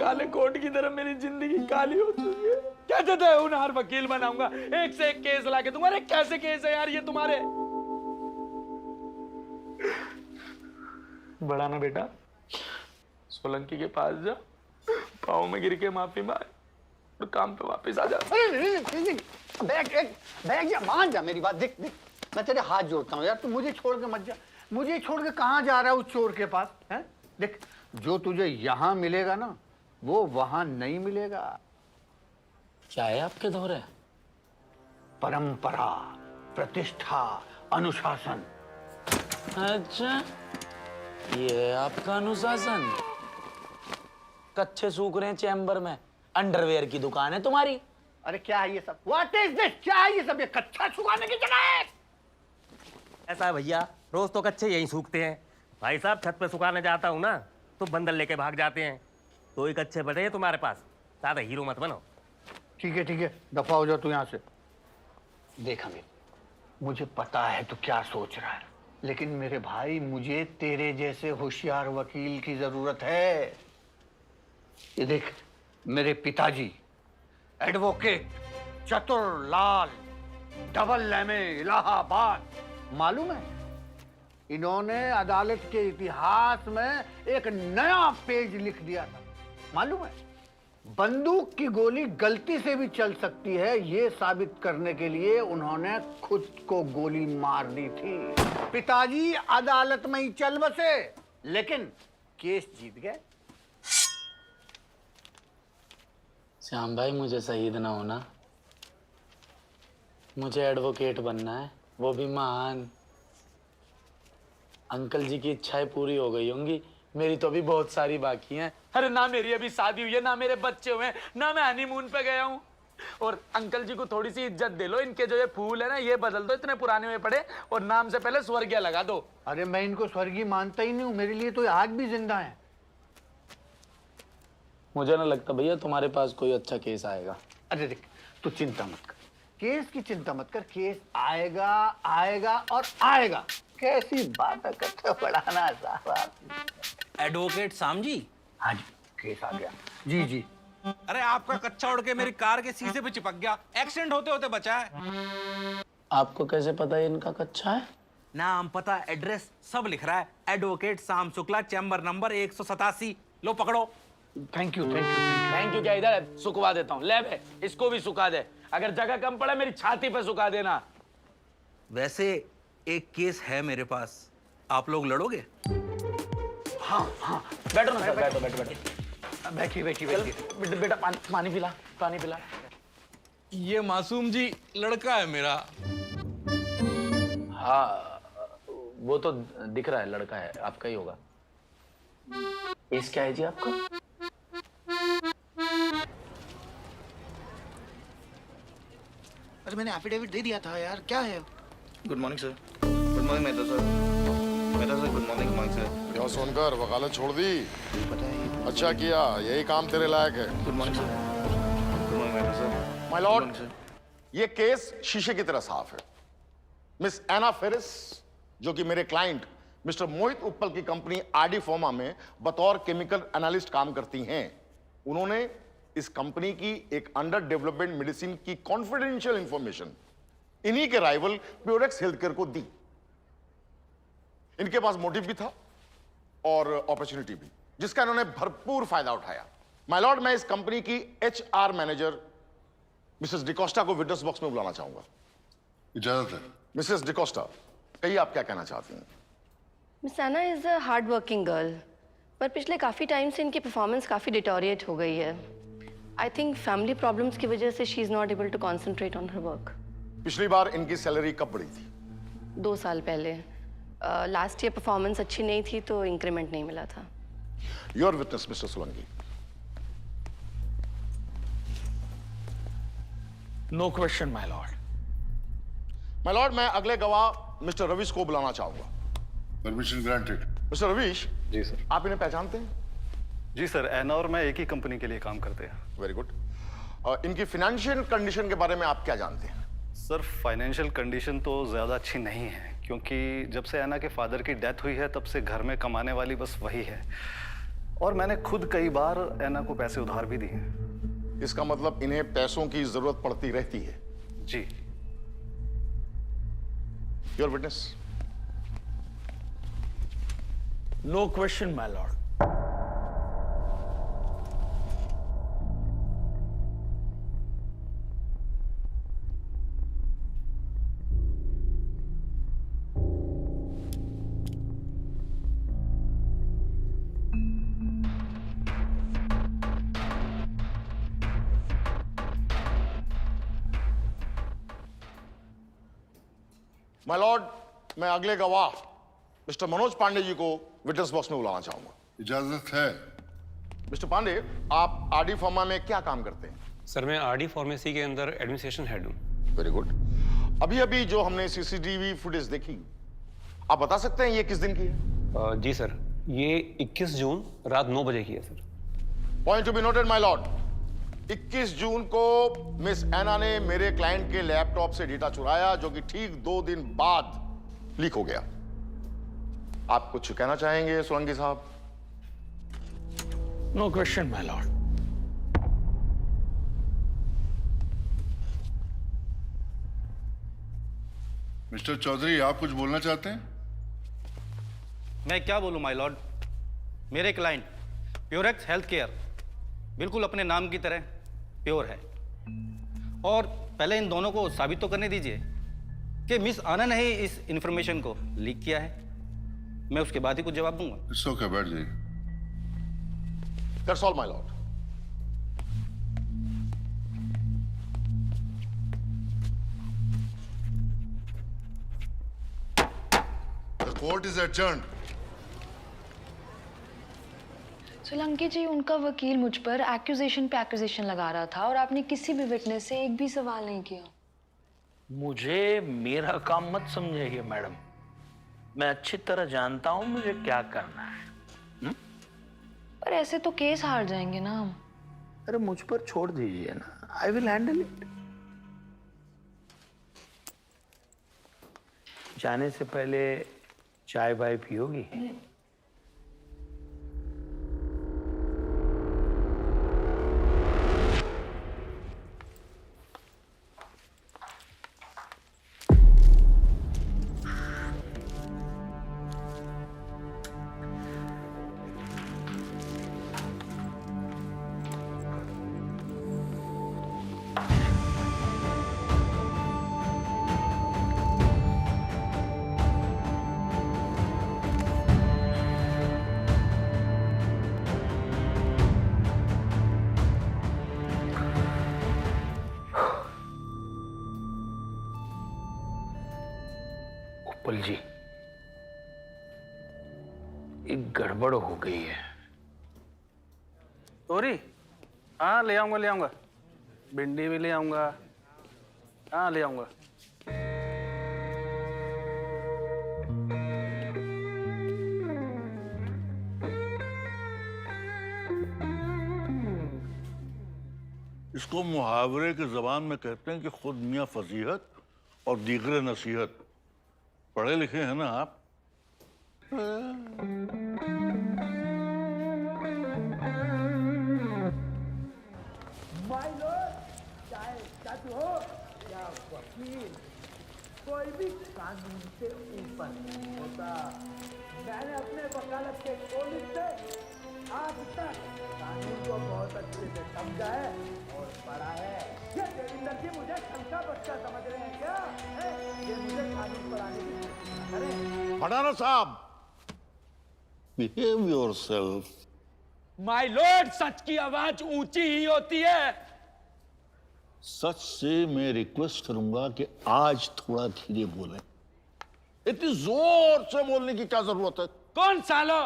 S4: काले कोट की तरह मेरी जिंदगी काली हो चुकी है। कहते थे होनहार वकील बनाऊंगा, एक से एक केस लाके दूंगा। अरे कैसे केस है यार ये तुम्हारे? बड़ा ना बेटा, सोलंकी के पास जा, पाँव में गिर के माफी मांग और काम पे वापस आ जा।
S6: बैग जा, मान जा मेरी बात। देख देख, मैं तेरे हाथ जोड़ता हूँ यार, तू मुझे छोड़ के मत जा। मुझे छोड़ के कहाँ जा रहा है उस चोर के पास? हैं? देख, जो तुझे यहाँ मिलेगा ना, वो वहां नहीं मिलेगा।
S4: क्या है आपके दौरे?
S6: परंपरा, प्रतिष्ठा, अनुशासन।
S4: अच्छा, ये है आपका अनुशासन। कच्चे सूख रहे हैं चैम्बर में, अंडरवेयर की दुकान है तुम्हारी।
S6: अरे क्या है ये सब? What is this? क्या है ये सब? ये कच्चा सुखाने की जगह है।
S14: ऐसा है भैया, रोज तो कच्चे यहीं सूखते हैं। भाई साहब, छत पे सुखाने जाता हूँ ना तो बंदर लेके भाग जाते हैं। तो ही कच्चे बचे हैं तुम्हारे पास, ज्यादा हीरो मत बनो।
S6: ठीक है, दफा हो जाओ तू यहाँ से। देख अमित, मुझे पता है तू क्या सोच रहा है, लेकिन मेरे भाई, मुझे तेरे जैसे होशियार वकील की जरूरत है। ये देख, मेरे पिताजी एडवोकेट चतुर लाल डबल लेमे इलाहाबाद, मालूम है, इन्होंने अदालत के इतिहास में एक नया पेज लिख दिया था। मालूम है, बंदूक की गोली गलती से भी चल सकती है, ये साबित करने के लिए उन्होंने खुद को गोली मार दी थी। पिताजी अदालत में ही चल बसे, लेकिन केस जीत गए।
S4: श्याम भाई, मुझे शहीद ना होना, मुझे एडवोकेट बनना है, वो भी महान। अंकल जी की इच्छाएं पूरी हो गई होंगी, मेरी तो अभी बहुत सारी बाकी हैं। अरे ना मेरी अभी शादी हुई है, ना मेरे बच्चे हुए हैं, ना मैं हनीमून पे गया हूँ। और अंकल जी को थोड़ी सी इज्जत दे लो, इनके जो ये फूल है ना, ये बदल दो, इतने पुराने हुए पड़े, और नाम से पहले स्वर्गीय लगा दो।
S6: अरे मैं इनको स्वर्गीय मानता ही नहीं हूँ, मेरे लिए तो ये आज भी जिंदा है।
S4: मुझे ना लगता भैया तुम्हारे पास कोई अच्छा केस आएगा।
S6: अरे देख, तू चिंता मत कर, केस की चिंता मत कर, केस आएगा आएगा और आएगा। कैसी बात करते हो बढ़ाना साहब।
S15: एडवोकेट शाम जी।
S6: हाँ जी, केस आ गया। जी जी।
S15: अरे आपका कच्चा उड़ के मेरी कार के शीशे पे चिपक गया, एक्सीडेंट होते होते बचा है।
S4: आपको कैसे पता है इनका कच्चा है?
S15: नाम, पता, एड्रेस सब लिख रहा है। एडवोकेट शाम शुक्ला, चैम्बर नंबर 187। लो पकड़ो।
S6: Thank you.
S4: थैंक यू क्या, इधर सुखवा देता हूँ। ले बे, इसको भी सुखा दे, अगर जगह कम पड़े मेरी छाती पे सुखा देना।
S15: वैसे एक केस है मेरे पास, आप लोग लड़ोगे?
S6: हाँ,
S4: बैठो ना सर, बैठो।
S6: बैठी।
S4: बेटा पानी पिला।
S5: ये मासूम जी लड़का है मेरा।
S4: हाँ, वो तो दिख रहा है, लड़का है, आपका ही होगा। एज क्या है जी आपका?
S16: अरे मैंने एफिडेविट दे दिया था यार, क्या है? Good morning sir. Good morning Mehta sir. Good morning sir.
S17: क्या सोनकर, वकालत छोड़ दी?
S16: पता है।
S17: अच्छा किया, यही काम तेरे लायक है।
S16: Good morning sir. Good morning Mehta sir.
S17: My Lord, ये केस शीशे की तरह साफ है। मिस एना फेरिस, जो कि मेरे क्लाइंट मिस्टर मोहित उत्पल की कंपनी आरडी फार्मा में बतौर केमिकल एनालिस्ट काम करती हैं, उन्होंने इस कंपनी की एक अंडर डेवलपमेंट मेडिसिन की कॉन्फिडेंशियल इंफॉर्मेशन इन्हीं के राइवल प्योरेक्स हेल्थकेयर को दी। इनके पास मोटिव भी था और अपॉर्चुनिटी भी, जिसका इन्होंने भरपूर फायदा उठाया। माय लॉर्ड, मैं इस कंपनी की एचआर मैनेजर मिसेस डिकोस्टा को विटनेस बॉक्स में बुलाना चाहूंगा। इजाजत है। मिसेस डिकोस्टा, कहिए आप क्या कहना चाहती हैं?
S18: Miss Ana is a hard working girl, पर पिछले काफ़ी टाइम से इनकी परफॉर्मेंस काफ़ी डिटोरिएट हो गई है। आई थिंक फैमिली प्रॉब्लम्स की वजह से she is not able to concentrate on her work.
S17: पिछली बार इनकी सैलरी कब बढ़ी थी?
S18: 2 साल पहले। लास्ट ईयर परफॉर्मेंस अच्छी नहीं थी तो इंक्रीमेंट नहीं मिला था।
S17: Your witness mister Solanki.
S5: No question my lord.
S17: My lord, मैं अगले गवाह मिस्टर रवीश को बुलाना चाहूंगा।
S19: Permission granted.
S17: मिस्टर रवीश।
S19: जी सर।
S17: आप इन्हें पहचानते हैं?
S19: जी सर, एना और मैं एक ही कंपनी के लिए काम करते हैं।
S17: Very good. इनकी फाइनेंशियल कंडीशन के बारे में आप क्या जानते हैं?
S19: सर, फाइनेंशियल कंडीशन तो ज़्यादा अच्छी नहीं है, क्योंकि जब से एना के फादर की डेथ हुई है तब से घर में कमाने वाली बस वही है, और मैंने खुद कई बार एना को पैसे उधार भी दिए।
S17: इसका मतलब इन्हें पैसों की जरूरत पड़ती रहती है?
S19: जी।
S17: Your witness.
S5: No question my lord.
S17: My lord, मैं अगले गवाह मिस्टर मनोज पांडे जी को विटनेस बॉक्स में बुलाना चाहूंगा।
S20: इजाजत है।
S17: मिस्टर पांडे, आप आरडी फार्मा में क्या काम करते हैं?
S21: सर, मैं आरडी फार्मेसी के अंदर एडमिनिस्ट्रेशन हेड हूँ।
S17: Very good. अभी अभी जो हमने सीसीटीवी फुटेज देखी, आप बता सकते हैं ये किस दिन की है?
S21: जी सर, ये 21 जून रात 9 बजे की है sir.
S17: Point to be noted my Lord. 21 जून को मिस एना ने मेरे क्लाइंट के लैपटॉप से डेटा चुराया, जो कि ठीक 2 दिन बाद लीक हो गया। आप कुछ कहना चाहेंगे सोलंकी साहब?
S9: No question my lord.
S20: Mister Chaudhary, आप कुछ बोलना चाहते हैं?
S15: मैं क्या बोलूं माय लॉर्ड। मेरे क्लाइंट प्योरेक्स हेल्थ केयर बिल्कुल अपने नाम की तरह प्योर है, और पहले इन दोनों को साबित तो करने दीजिए कि मिस आना ने ही इस इंफॉर्मेशन को लीक किया है। मैं उसके बाद ही कुछ जवाब दूंगा।
S20: इट्स ओके, बैठ जाइए।
S17: That's all my lord.
S20: The court is adjourned.
S13: Solanki ji, उनका वकील मुझ पर एक्यूजेशन पे एक्यूजेशन लगा रहा था और आपने किसी भी विटनेस से एक भी सवाल नहीं किया।
S9: मुझे मेरा काम मत समझिए मैडम, मैं अच्छी तरह जानता हूं मुझे क्या करना है।
S13: पर ऐसे तो केस हार जाएंगे ना हम।
S9: अरे मुझ पर छोड़ दीजिए ना, आई विल हैंडल इट। जाने से पहले चाय वाय पियोगी? उपल जी, एक गड़बड़ हो गई है।
S15: तोरी? हाँ ले आऊंगा। भिंडी भी ले आऊंगा। हाँ ले आऊंगा।
S20: इसको मुहावरे की जबान में कहते हैं कि खुद मियाँ फजीहत और दीगरे नसीहत। पढ़े लिखे हैं ना आप?
S11: माय लॉर्ड, चाहे जज हो या वकील, कोई भी कानून से ऊपर नहीं होता। मैंने अपने वकालत के कॉलेज से आज तक कानून को बहुत अच्छे से समझा है और पढ़ा है। ये देविंदर जी मुझे छलका बच्चा समझ रहे हैं क्या? ये मुझे कानून पढ़ाने की कोशिश करें।
S17: भडाना साहब, बिहेव योरसेल्फ।
S5: माय लॉर्ड, सच की आवाज ऊंची ही होती है।
S17: सच से मैं रिक्वेस्ट करूंगा कि आज थोड़ा धीरे बोलें। इतनी जोर से बोलने की क्या जरूरत है?
S5: कौन सालो?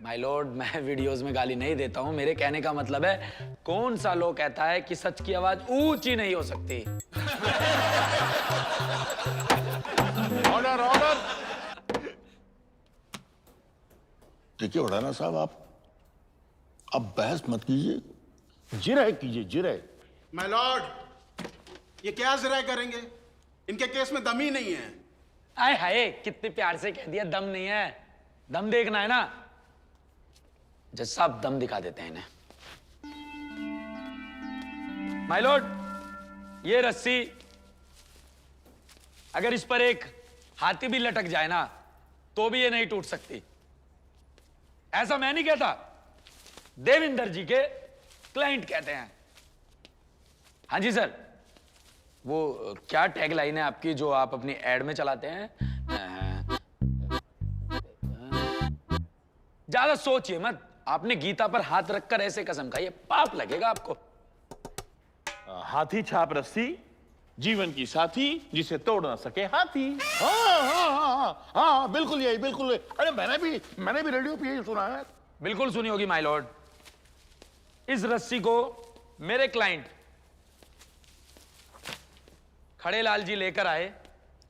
S4: माय लॉर्ड, मैं वीडियोस में गाली नहीं देता हूं। मेरे कहने का मतलब है, कौन सा लोग कहता है कि सच की आवाज ऊंची नहीं हो सकती।
S17: Order, order. देखिए वडाना साहब, आप बहस मत कीजिए, जिरह कीजिए, जिरह।
S22: माय लॉर्ड, ये क्या जिरह करेंगे? इनके केस में दम ही नहीं है।
S4: आए हाय, कितने प्यार से कह दिया दम नहीं है। दम देखना है ना? जज साहब, दम दिखा देते हैं इन्हें।
S5: माय लॉर्ड, ये रस्सी अगर इस पर एक हाथी भी लटक जाए ना, तो भी ये नहीं टूट सकती। ऐसा मैं नहीं कहता, देविंदर जी के क्लाइंट कहते हैं। हाँ जी सर, वो क्या टैग लाइन है आपकी जो आप अपनी एड में चलाते हैं? ज्यादा सोचिए मत। आपने गीता पर हाथ रखकर ऐसे कसम खाई है, पाप लगेगा आपको।
S9: हाथी छाप रस्सी
S20: जीवन की साथी जिसे तोड़ ना सके हाथी। हाँ हाँ हाँ हाँ हाँ, बिल्कुल यही, बिल्कुल यही। अरे मैंने भी रेडियो पे यही सुना है।
S5: बिल्कुल सुनी होगी माय लॉर्ड। इस रस्सी को मेरे क्लाइंट खड़े लाल जी लेकर आए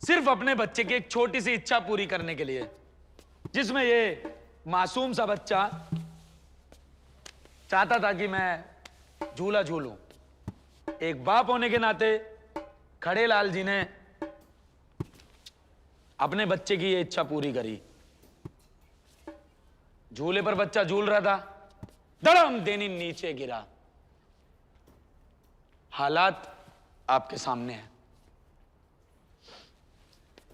S5: सिर्फ अपने बच्चे की एक छोटी सी इच्छा पूरी करने के लिए, जिसमें ये मासूम सा बच्चा चाहता था कि मैं झूला झूलूं। एक बाप होने के नाते खड़े लाल जी ने अपने बच्चे की ये इच्छा पूरी करी। झूले पर बच्चा झूल रहा था, धड़म देनी नीचे गिरा। हालात आपके सामने है।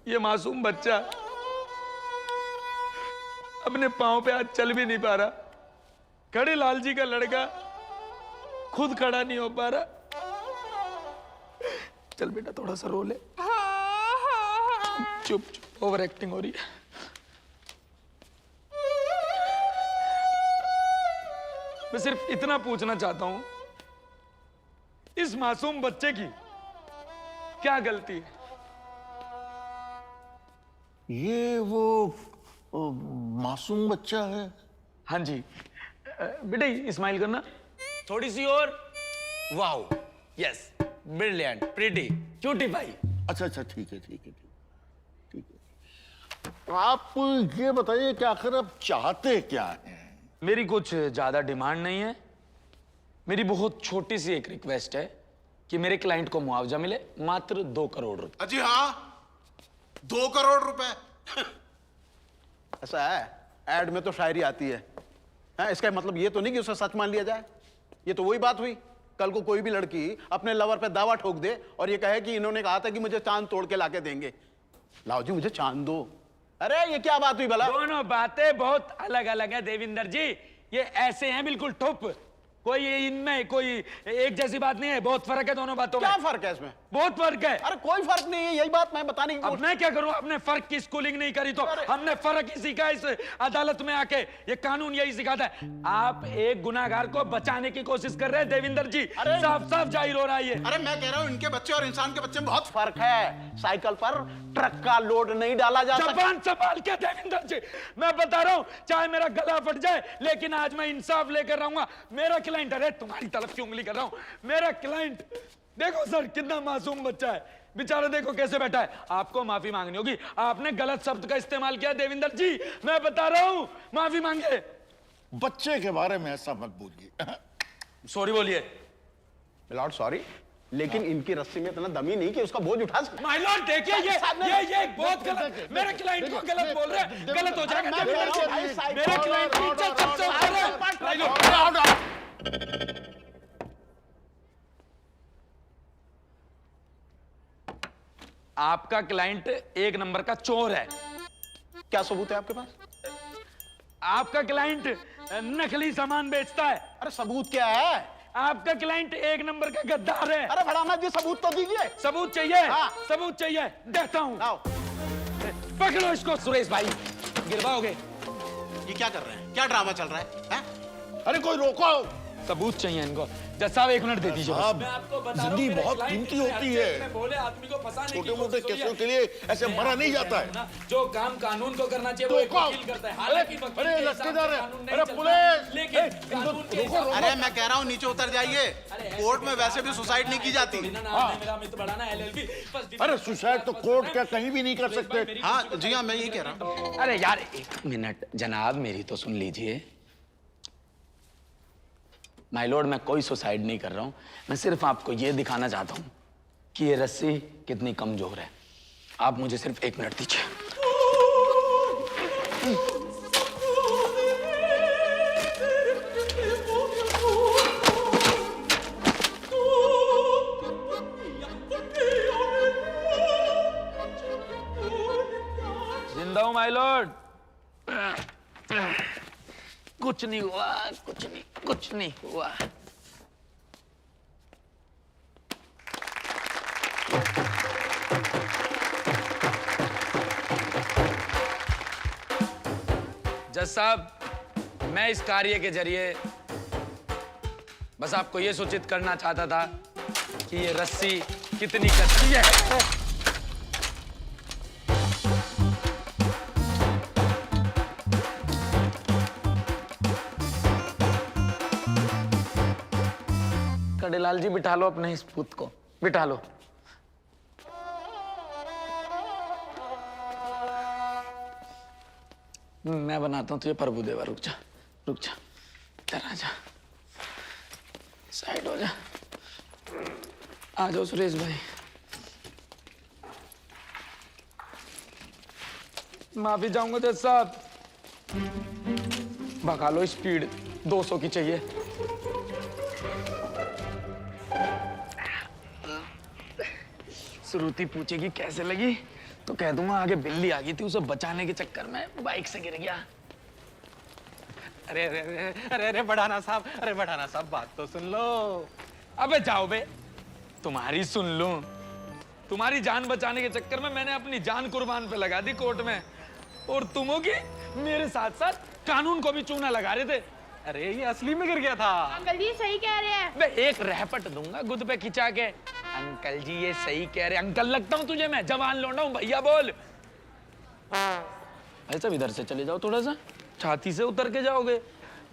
S5: ये मासूम बच्चा अपने पांव पे आज चल भी नहीं पा रहा। खड़े लाल जी का लड़का खुद खड़ा नहीं हो पा रहा। चल बेटा थोड़ा सा रो ले। चुप चुप, ओवर एक्टिंग हो रही है। मैं सिर्फ इतना पूछना चाहता हूं, इस मासूम बच्चे की क्या गलती है?
S20: ये वो मासूम बच्चा है।
S5: हाँ जी बेटे, स्माइल करना थोड़ी सी और। Wow, yes, brilliant, pretty, cutify.
S20: अच्छा अच्छा, ठीक है ठीक है ठीक है। आप ये बताइए कि आखिर आप चाहते क्या हैं?
S5: मेरी कुछ ज्यादा डिमांड नहीं है। मेरी बहुत छोटी सी एक रिक्वेस्ट है कि मेरे क्लाइंट को मुआवजा मिले, मात्र 2 करोड़ रुपए।
S22: अजी हाँ, 2 करोड़ रुपए। ऐसा है, एड में तो शायरी आती है। इसका मतलब ये तो नहीं कि उसे सच मान लिया जाए। ये तो वही बात हुई, कल को कोई भी लड़की अपने लवर पे दावा ठोक दे और ये कहे कि इन्होंने कहा था कि मुझे चांद तोड़ के लाके देंगे। लाओ जी मुझे चांद दो। अरे ये क्या बात हुई भला?
S5: दोनों बातें बहुत अलग अलग है देविंदर जी। ये ऐसे हैं बिल्कुल ठुप, कोई इनमें कोई एक जैसी बात नहीं है। बहुत फर्क है दोनों बातों में।
S22: क्या फर्क है इसमें?
S5: बहुत फर्क है।
S22: अरे कोई फर्क नहीं है, यही बात मैं बताने की
S5: अब मैं क्या करूं? आपने फर्क की स्कूलिंग नहीं करी तो हमने फर्क ही सीखा इस अदालत में आके। ये कानून यही सिखाता है। आप एक गुनाहगार को बचाने की कोशिश कर रहे हैं देविंदर जी, साफ साफ जाहिर हो रहा है ये।
S22: अरे मैं कह रहा हूं इनके बच्चे और इंसान के बच्चे में बहुत फर्क है। साइकिल पर ट्रक का लोड नहीं डाला जा सकता।
S5: जबान संभाल के देविंदर जी, मैं बता रहा हूं, चाहे मेरा गला फट जाए लेकिन आज मैं इंसाफ लेकर रहूंगा। मेरा क्लाइंट, अरे तुम्हारी तरफ क्यों उंगली कर रहा हूं? मेरा क्लाइंट देखो सर, कितना मासूम बच्चा है बेचारा, देखो कैसे बैठा है। आपको माफी मांगनी होगी, आपने गलत शब्द का इस्तेमाल किया देविंदर जी, मैं बता रहा हूं, माफी मांगे।
S20: बच्चे के बारे में ऐसा मत बोलिए।
S5: सॉरी बोलिए।
S22: लॉर्ड सॉरी, लेकिन इनकी रस्सी में इतना दम ही नहीं कि उसका बोझ उठा सके।
S5: माय लॉर्ड देखिए ये बहुत गलत, मेरे क्लाइंट को गलत बोल रहे हैं, गलत हो जाएगा देविंदर जी। मेरे क्लाइंट की इज्जत सबसे ऊपर है। आपका क्लाइंट 1 नंबर का चोर है।
S22: क्या सबूत है आपके पास?
S5: आपका क्लाइंट नकली सामान बेचता है।
S22: अरे सबूत क्या है?
S5: आपका क्लाइंट 1 नंबर का गद्दार है।
S22: अरे भड़ाना जी सबूत तो दीजिए।
S5: सबूत चाहिए?
S22: हाँ।
S5: सबूत चाहिए, देता हूं। पकड़ो इसको सुरेश भाई, गिरवाओगे।
S22: ये क्या कर रहे हैं? क्या ड्रामा चल रहा है?
S20: अरे कोई रोको।
S5: सबूत चाहिए इनको। जज साहब 1 मिनट दे दीजिए।
S20: जिंदगी बहुत कीमती होती है।
S5: भोले आदमी को फंसाने की
S20: छोटे मोटे
S5: कोशिश हुई है।
S20: केसों के लिए ऐसे मरा नहीं जाता है।
S5: जो काम कानून को करना चाहिए वो एक वकील करता है। हालांकि वकील
S20: अरे
S5: के
S20: लटके
S5: हिसाब
S20: जा
S5: से
S20: रहे
S5: कानून
S20: हैं।
S5: नहीं
S20: अरे
S5: चलता।
S20: पुलिस,
S5: लेकिन कानून के हिसाब से-
S22: अरे मैं कह रहा हूँ नीचे उतर जाइए। कोर्ट में वैसे भी सुसाइड नहीं की जाती।
S5: मेरा मित्र बढ़ाना LLB।
S20: अरे सुसाइड तो कोर्ट क्या कहीं भी नहीं कर सकते।
S22: हाँ जी हाँ, मैं यही कह रहा हूँ।
S4: अरे यार 1 मिनट जनाब, मेरी तो सुन लीजिए। माय लॉर्ड, मैं कोई सुसाइड नहीं कर रहा हूं। मैं सिर्फ आपको यह दिखाना चाहता हूं कि ये रस्सी कितनी कमजोर है। आप मुझे सिर्फ 1 मिनट दीजिए।
S5: जिंदा हूं माय लॉर्ड।
S4: कुछ नहीं हुआ, कुछ नहीं हुआ।
S5: जज साहब, मैं इस कार्य के जरिए बस आपको यह सूचित करना चाहता था कि ये रस्सी कितनी कच्ची है।
S4: कड़ेलाल जी बिठा लो अपने इस पूत को, बिठा लो। मैं बनाता हूँ तुझे प्रभु देवा। रुक जा, रुक जा, इधर आ जा, साइड हो जा। आ जाओ सुरेश भाई। माफी चाहूंगा जज साहब, भगा लो, स्पीड 200 की चाहिए। श्रुति पूछेगी कैसे लगी तो कह दूंगा आगे बिल्ली आ गई थी, उसे बचाने के चक्कर में बाइक से गिर गया।
S14: अरे अरे अरे अरे अरे बढ़ाना साहब, अरे बढ़ाना साहब बात तो सुन लो।
S5: अबे जाओ बे, तुम्हारी सुन लूं। तुम्हारी जान बचाने के चक्कर में मैंने अपनी जान कुर्बान पे लगा दी कोर्ट में, और तुम हो कि मेरे साथ साथ कानून को भी चूना लगा रहे थे।
S14: अरे ये असली में गिर गया था।
S1: अंकल जी सही कह रहे हैं।
S5: मैं एक रहपट दूंगा गुद पे खिंचा के। अंकल जी ये सही कह रहे। अंकल लगता हूँ तुझे मैं? जवान लौंडा हूँ, भैया बोल। ऐसा इधर से चले जाओ, थोड़ा सा छाती से उतर के जाओगे।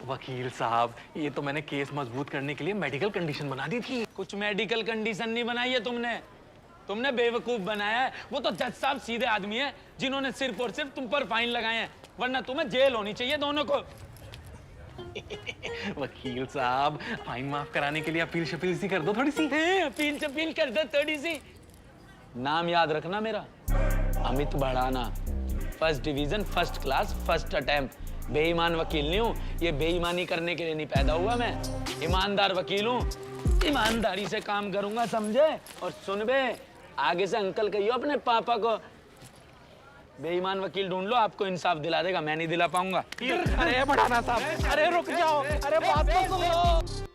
S14: वकील साहब ये तो मैंने केस मजबूत करने के लिए मेडिकल कंडीशन बना दी थी।
S5: कुछ मेडिकल कंडीशन नहीं बनाई है तुमने बेवकूफ बनाया है। वो तो जज साहब सीधे आदमी है जिन्होंने सिर्फ और सिर्फ तुम पर फाइन लगाए हैं, वरना तुम्हें जेल होनी चाहिए दोनों को।
S14: वकील साहब फाइन माफ कराने के लिए अपील शपील सी कर दो थोड़ी सी।
S5: अपील शपील कर दो थोड़ी सी। नाम याद रखना मेरा, Amit Bhadana, first division, first class, first attempt. बेईमान वकील नहीं हूँ, ये बेईमानी करने के लिए नहीं पैदा हुआ मैं। ईमानदार वकील हूँ, ईमानदारी से काम करूंगा, समझे? और सुन बे, आगे से अंकल कहियो अपने पापा को। बेईमान वकील ढूंढ लो, आपको इंसाफ दिला देगा, मैं नहीं दिला पाऊंगा।
S14: अरे बढ़ाना साहब, अरे रुक जाओ, अरे बात तो सुन लो।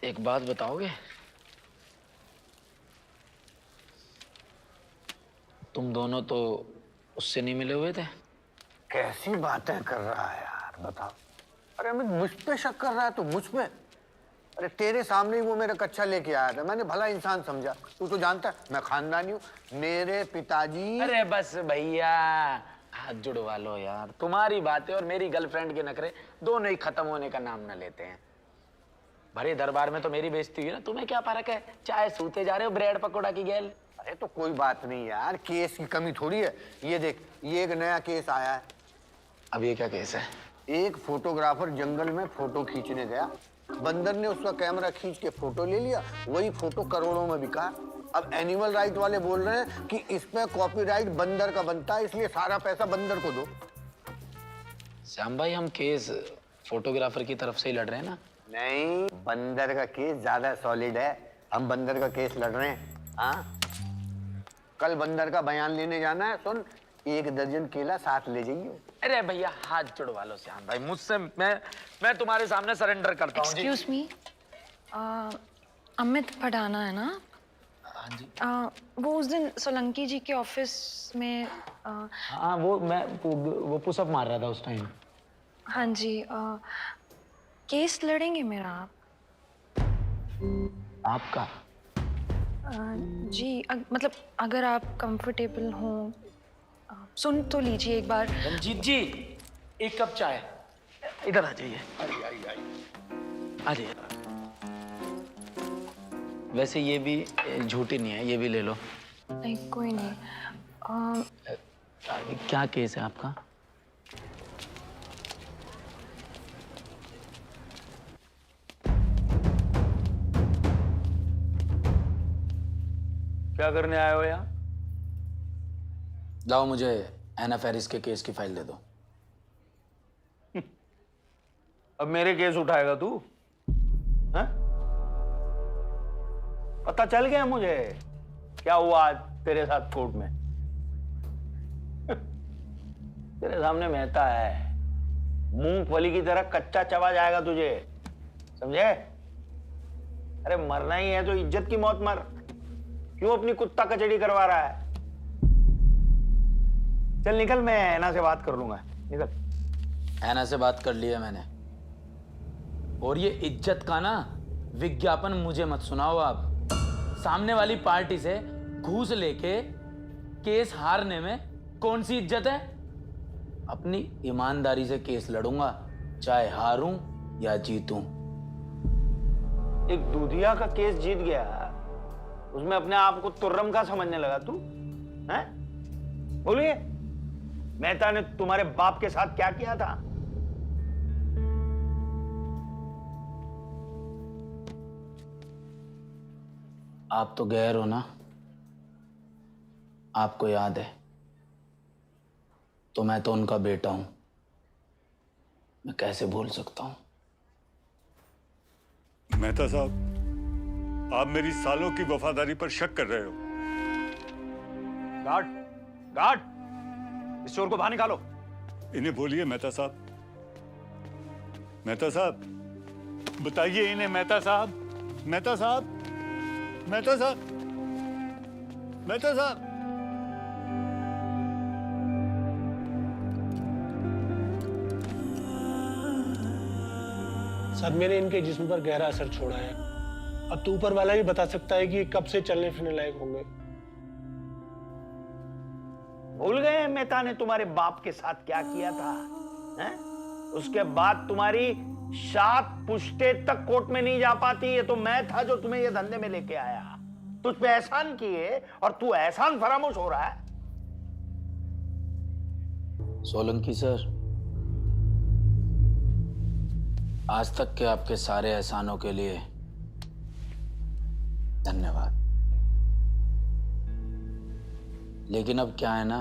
S4: एक बात बताओगे? तुम दोनों तो उससे नहीं मिले हुए थे?
S6: कैसी बातें कर रहा है यार, बताओ। अरे अमित मुझ पे शक कर रहा है, तो मुझ पे? अरे तेरे सामने ही वो मेरा कच्चा लेके आया था, मैंने भला इंसान समझा। तू तो जानता है मैं खानदानी हूँ, मेरे पिताजी।
S4: अरे बस भैया, हाथ जुड़वा लो यार। तुम्हारी बातें और मेरी गर्लफ्रेंड के नखरे दोनों ही खत्म होने का नाम न लेते हैं। भरे दरबार में तो मेरी बेइज्जती हुई ना, तुम्हें क्या फर्क है? चाहे सूते जा रहे हो ब्रेड पकौड़ा की गैल।
S6: अरे तो कोई बात नहीं यार, केस की कमी थोड़ी है। ये देख, ये एक नया केस आया है।
S4: अब ये क्या केस है?
S6: एक फोटोग्राफर जंगल में फोटो खींचने गया, बंदर ने उसका कैमरा खींच के फोटो ले लिया, वही फोटो करोड़ों में बिका। अब एनिमल राइट वाले बोल रहे हैं कि इसमें कॉपीराइट बंदर का बनता है, इसलिए सारा पैसा बंदर को दो।
S4: श्याम भाई, हम केस फोटोग्राफर की तरफ से ही लड़ रहे हैं ना?
S6: नहीं, बंदर का केस ज्यादा सॉलिड है, हम बंदर का केस लड़ रहे हैं। हाँ, कल बंदर का बयान लेने जाना है। सुन, 1 दर्जन केला साथ ले जाइए।
S4: अरे भैया हाथ जुड़वा लो श्याम भाई मुझसे, मैं तुम्हारे सामने सरेंडर करता हूँ।
S13: एक्सक्यूज मी, अमित भड़ाना है ना?
S4: हाँ जी।
S13: वो उस दिन सोलंकी जी के ऑफिस में
S4: हाँ, वो पुशअप मार रहा था उस टाइम।
S13: हाँ जी, केस लड़ेंगे मेरा आप?
S4: आपका?
S13: जी, मतलब अगर आप कंफर्टेबल हो, सुन तो लीजिए एक बार।
S4: रंजीत जी, एक कप चाय। इधर आ जाइए। आ जाइए। वैसे ये भी झूठी नहीं है, ये भी ले लो।
S13: नहीं कोई नहीं।
S4: क्या केस है आपका?
S5: क्या करने आए हो यहाँ?
S4: लाओ मुझे एना फेरिस के केस की फाइल दे दो।
S9: अब मेरे केस उठाएगा तू? हैं? पता चल गया मुझे क्या हुआ आज तेरे साथ कोर्ट में। तेरे सामने मेहता है, मूंगफली की तरह कच्चा चबा जाएगा तुझे, समझे? अरे मरना ही है तो इज्जत की मौत मर, क्यों अपनी कुत्ता कचड़ी करवा रहा है? चल निकल, मैं ऐना से बात कर लूंगा, निकल।
S4: ऐना से बात कर लिया मैंने। और ये इज्जत का ना विज्ञापन मुझे मत सुनाओ आप। सामने वाली पार्टी से घूस लेके केस हारने में कौन सी इज्जत है? अपनी ईमानदारी से केस लड़ूंगा, चाहे हारूं या जीतूं।
S9: एक दूधिया का केस जीत गया, उसमें अपने आप को तुर्रम का समझने लगा तू, हैं? बोलिए, मेहता ने तुम्हारे बाप के साथ क्या किया था?
S4: आप तो गैर हो ना, आपको याद है, तो मैं तो उनका बेटा हूं, मैं कैसे भूल सकता हूं?
S1: मेहता साहब, आप मेरी सालों की वफादारी पर शक कर रहे हो।
S9: गार्ड, गार्ड, इस चोर को बाहर निकालो।
S1: इन्हें बोलिए मेहता साहब। मेहता साहब, बताइए इन्हें। मेहता साहब, मेहता साहब, मेहता साहब, मेहता साहब।
S3: सदमे ने इनके जिस्म पर गहरा असर छोड़ा है। अब तो ऊपर वाला ही बता सकता है कि ये कब से चलने फिरने लायक होंगे।
S9: भूल गए मेहता ने तुम्हारे बाप के साथ क्या किया था, हैं? उसके बाद तुम्हारी 7 पुश्तें तक कोर्ट में नहीं जा पाती। ये तो मैं था जो तुम्हें ये धंधे में लेके आया। तुझ पे एहसान किए और तू एहसान फरामोश हो रहा है।
S4: सोलंकी सर, आज तक के आपके सारे एहसानों के लिए धन्यवाद। लेकिन अब क्या है ना,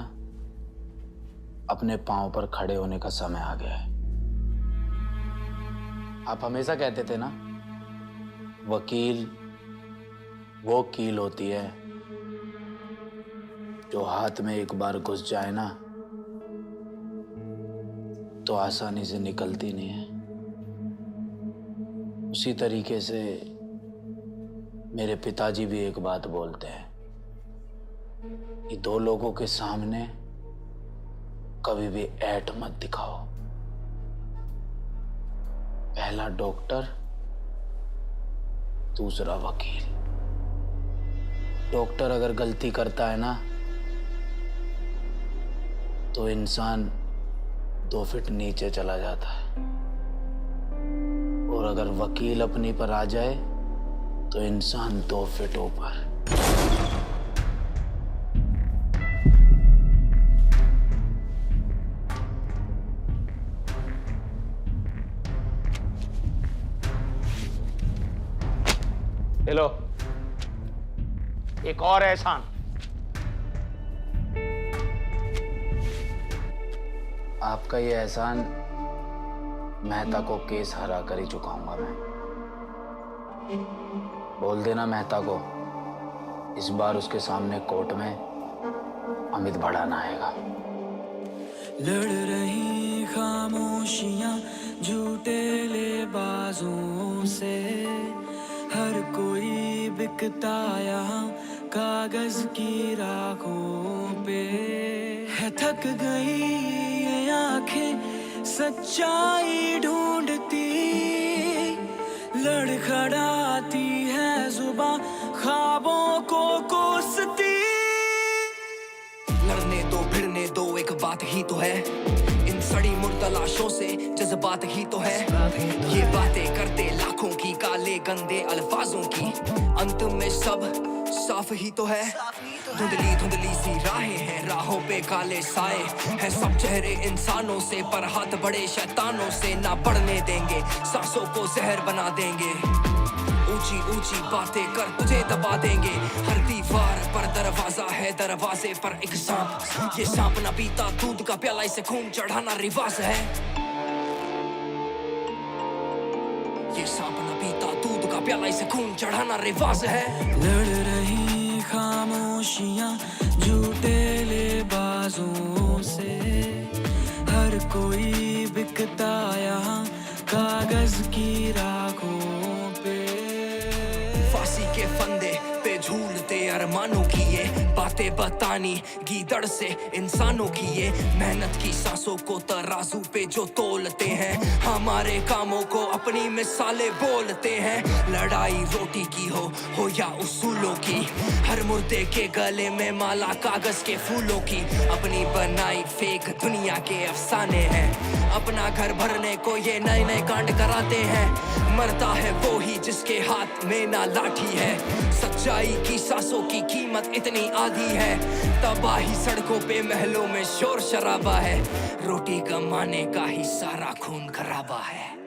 S4: अपने पांव पर खड़े होने का समय आ गया है। आप हमेशा कहते थे ना, वकील वो कील होती है जो हाथ में एक बार घुस जाए ना तो आसानी से निकलती नहीं है। उसी तरीके से मेरे पिताजी भी एक बात बोलते हैं कि 2 लोगों के सामने कभी भी ऐठ मत दिखाओ। पहला डॉक्टर, दूसरा वकील। डॉक्टर अगर गलती करता है ना तो इंसान 2 फीट नीचे चला जाता है, और अगर वकील अपनी पर आ जाए तो इंसान 2 फीट ऊपर।
S9: ले लो एक और एहसान।
S4: आपका ये एहसान मेहता को केस हरा कर ही चुकाऊंगा मैं। बोल देना मेहता को, इस बार उसके सामने कोर्ट में अमित भड़ाना आएगा।
S12: लड़ रही खामोशियां झूठे लेबाजों से, हर कोई बिकता यहाँ कागज की राखों पे है। थक गई ये आंखें सच्चाई ढूंढती, लड़खड़ाती है जुबां ख्वाबों को कोसती।
S23: लड़ने दो भिड़ने दो एक बात ही तो है, इन सड़ी मुर्दा लाशों से जज्बात ही तो है। ये बातें करते लाखों की काले गंदे अल्फाजों की, अंत में सब साफ ही तो है। धुंधली धुंधली सी राहें हैं, राहों पे काले साए हैं। सब चेहरे इंसानों से पर हाथ बड़े शैतानों से। ना बढ़ने देंगे सांसों को जहर बना देंगे, ऊंची ऊंची बातें कर तुझे दबा देंगे। हर दीवार पर दरवाजा है, दरवाजे पर एक सांप। ये सांप ना पीता दूध का प्याला, इसे खून चढ़ाना रिवाज है। ये सांप ना पीता दूध का प्याला, इसे खून चढ़ाना रिवाज है।
S12: लड़ रही खामोशियां झूठे लेबाजों से, हर कोई बिकता यहाँ कागज की राखों पे।
S23: फांसी के फंदे पे झूलते अरमानों की ये बातें बतानी गीदड़ से इंसानों की ये मेहनत की सांसों को तराजू पे जो तोलते हैं, हमारे कामों को अपनी मिसालें बोलते हैं। लड़ाई रोटी की हो या उसूलों की, हर मुर्दे के गले में माला कागज के फूलों की। अपनी बनाई फेक दुनिया के अफसाने हैं, अपना घर भरने को ये नए नए कांड कराते हैं। मरता है वो ही जिसके हाथ में ना लाठी है, सच्चाई की सांसों की कीमत इतनी आधी है। तबाही सड़कों पे महलों में शोर शराबा है, रोटी कमाने का ही सारा खून खराबा है।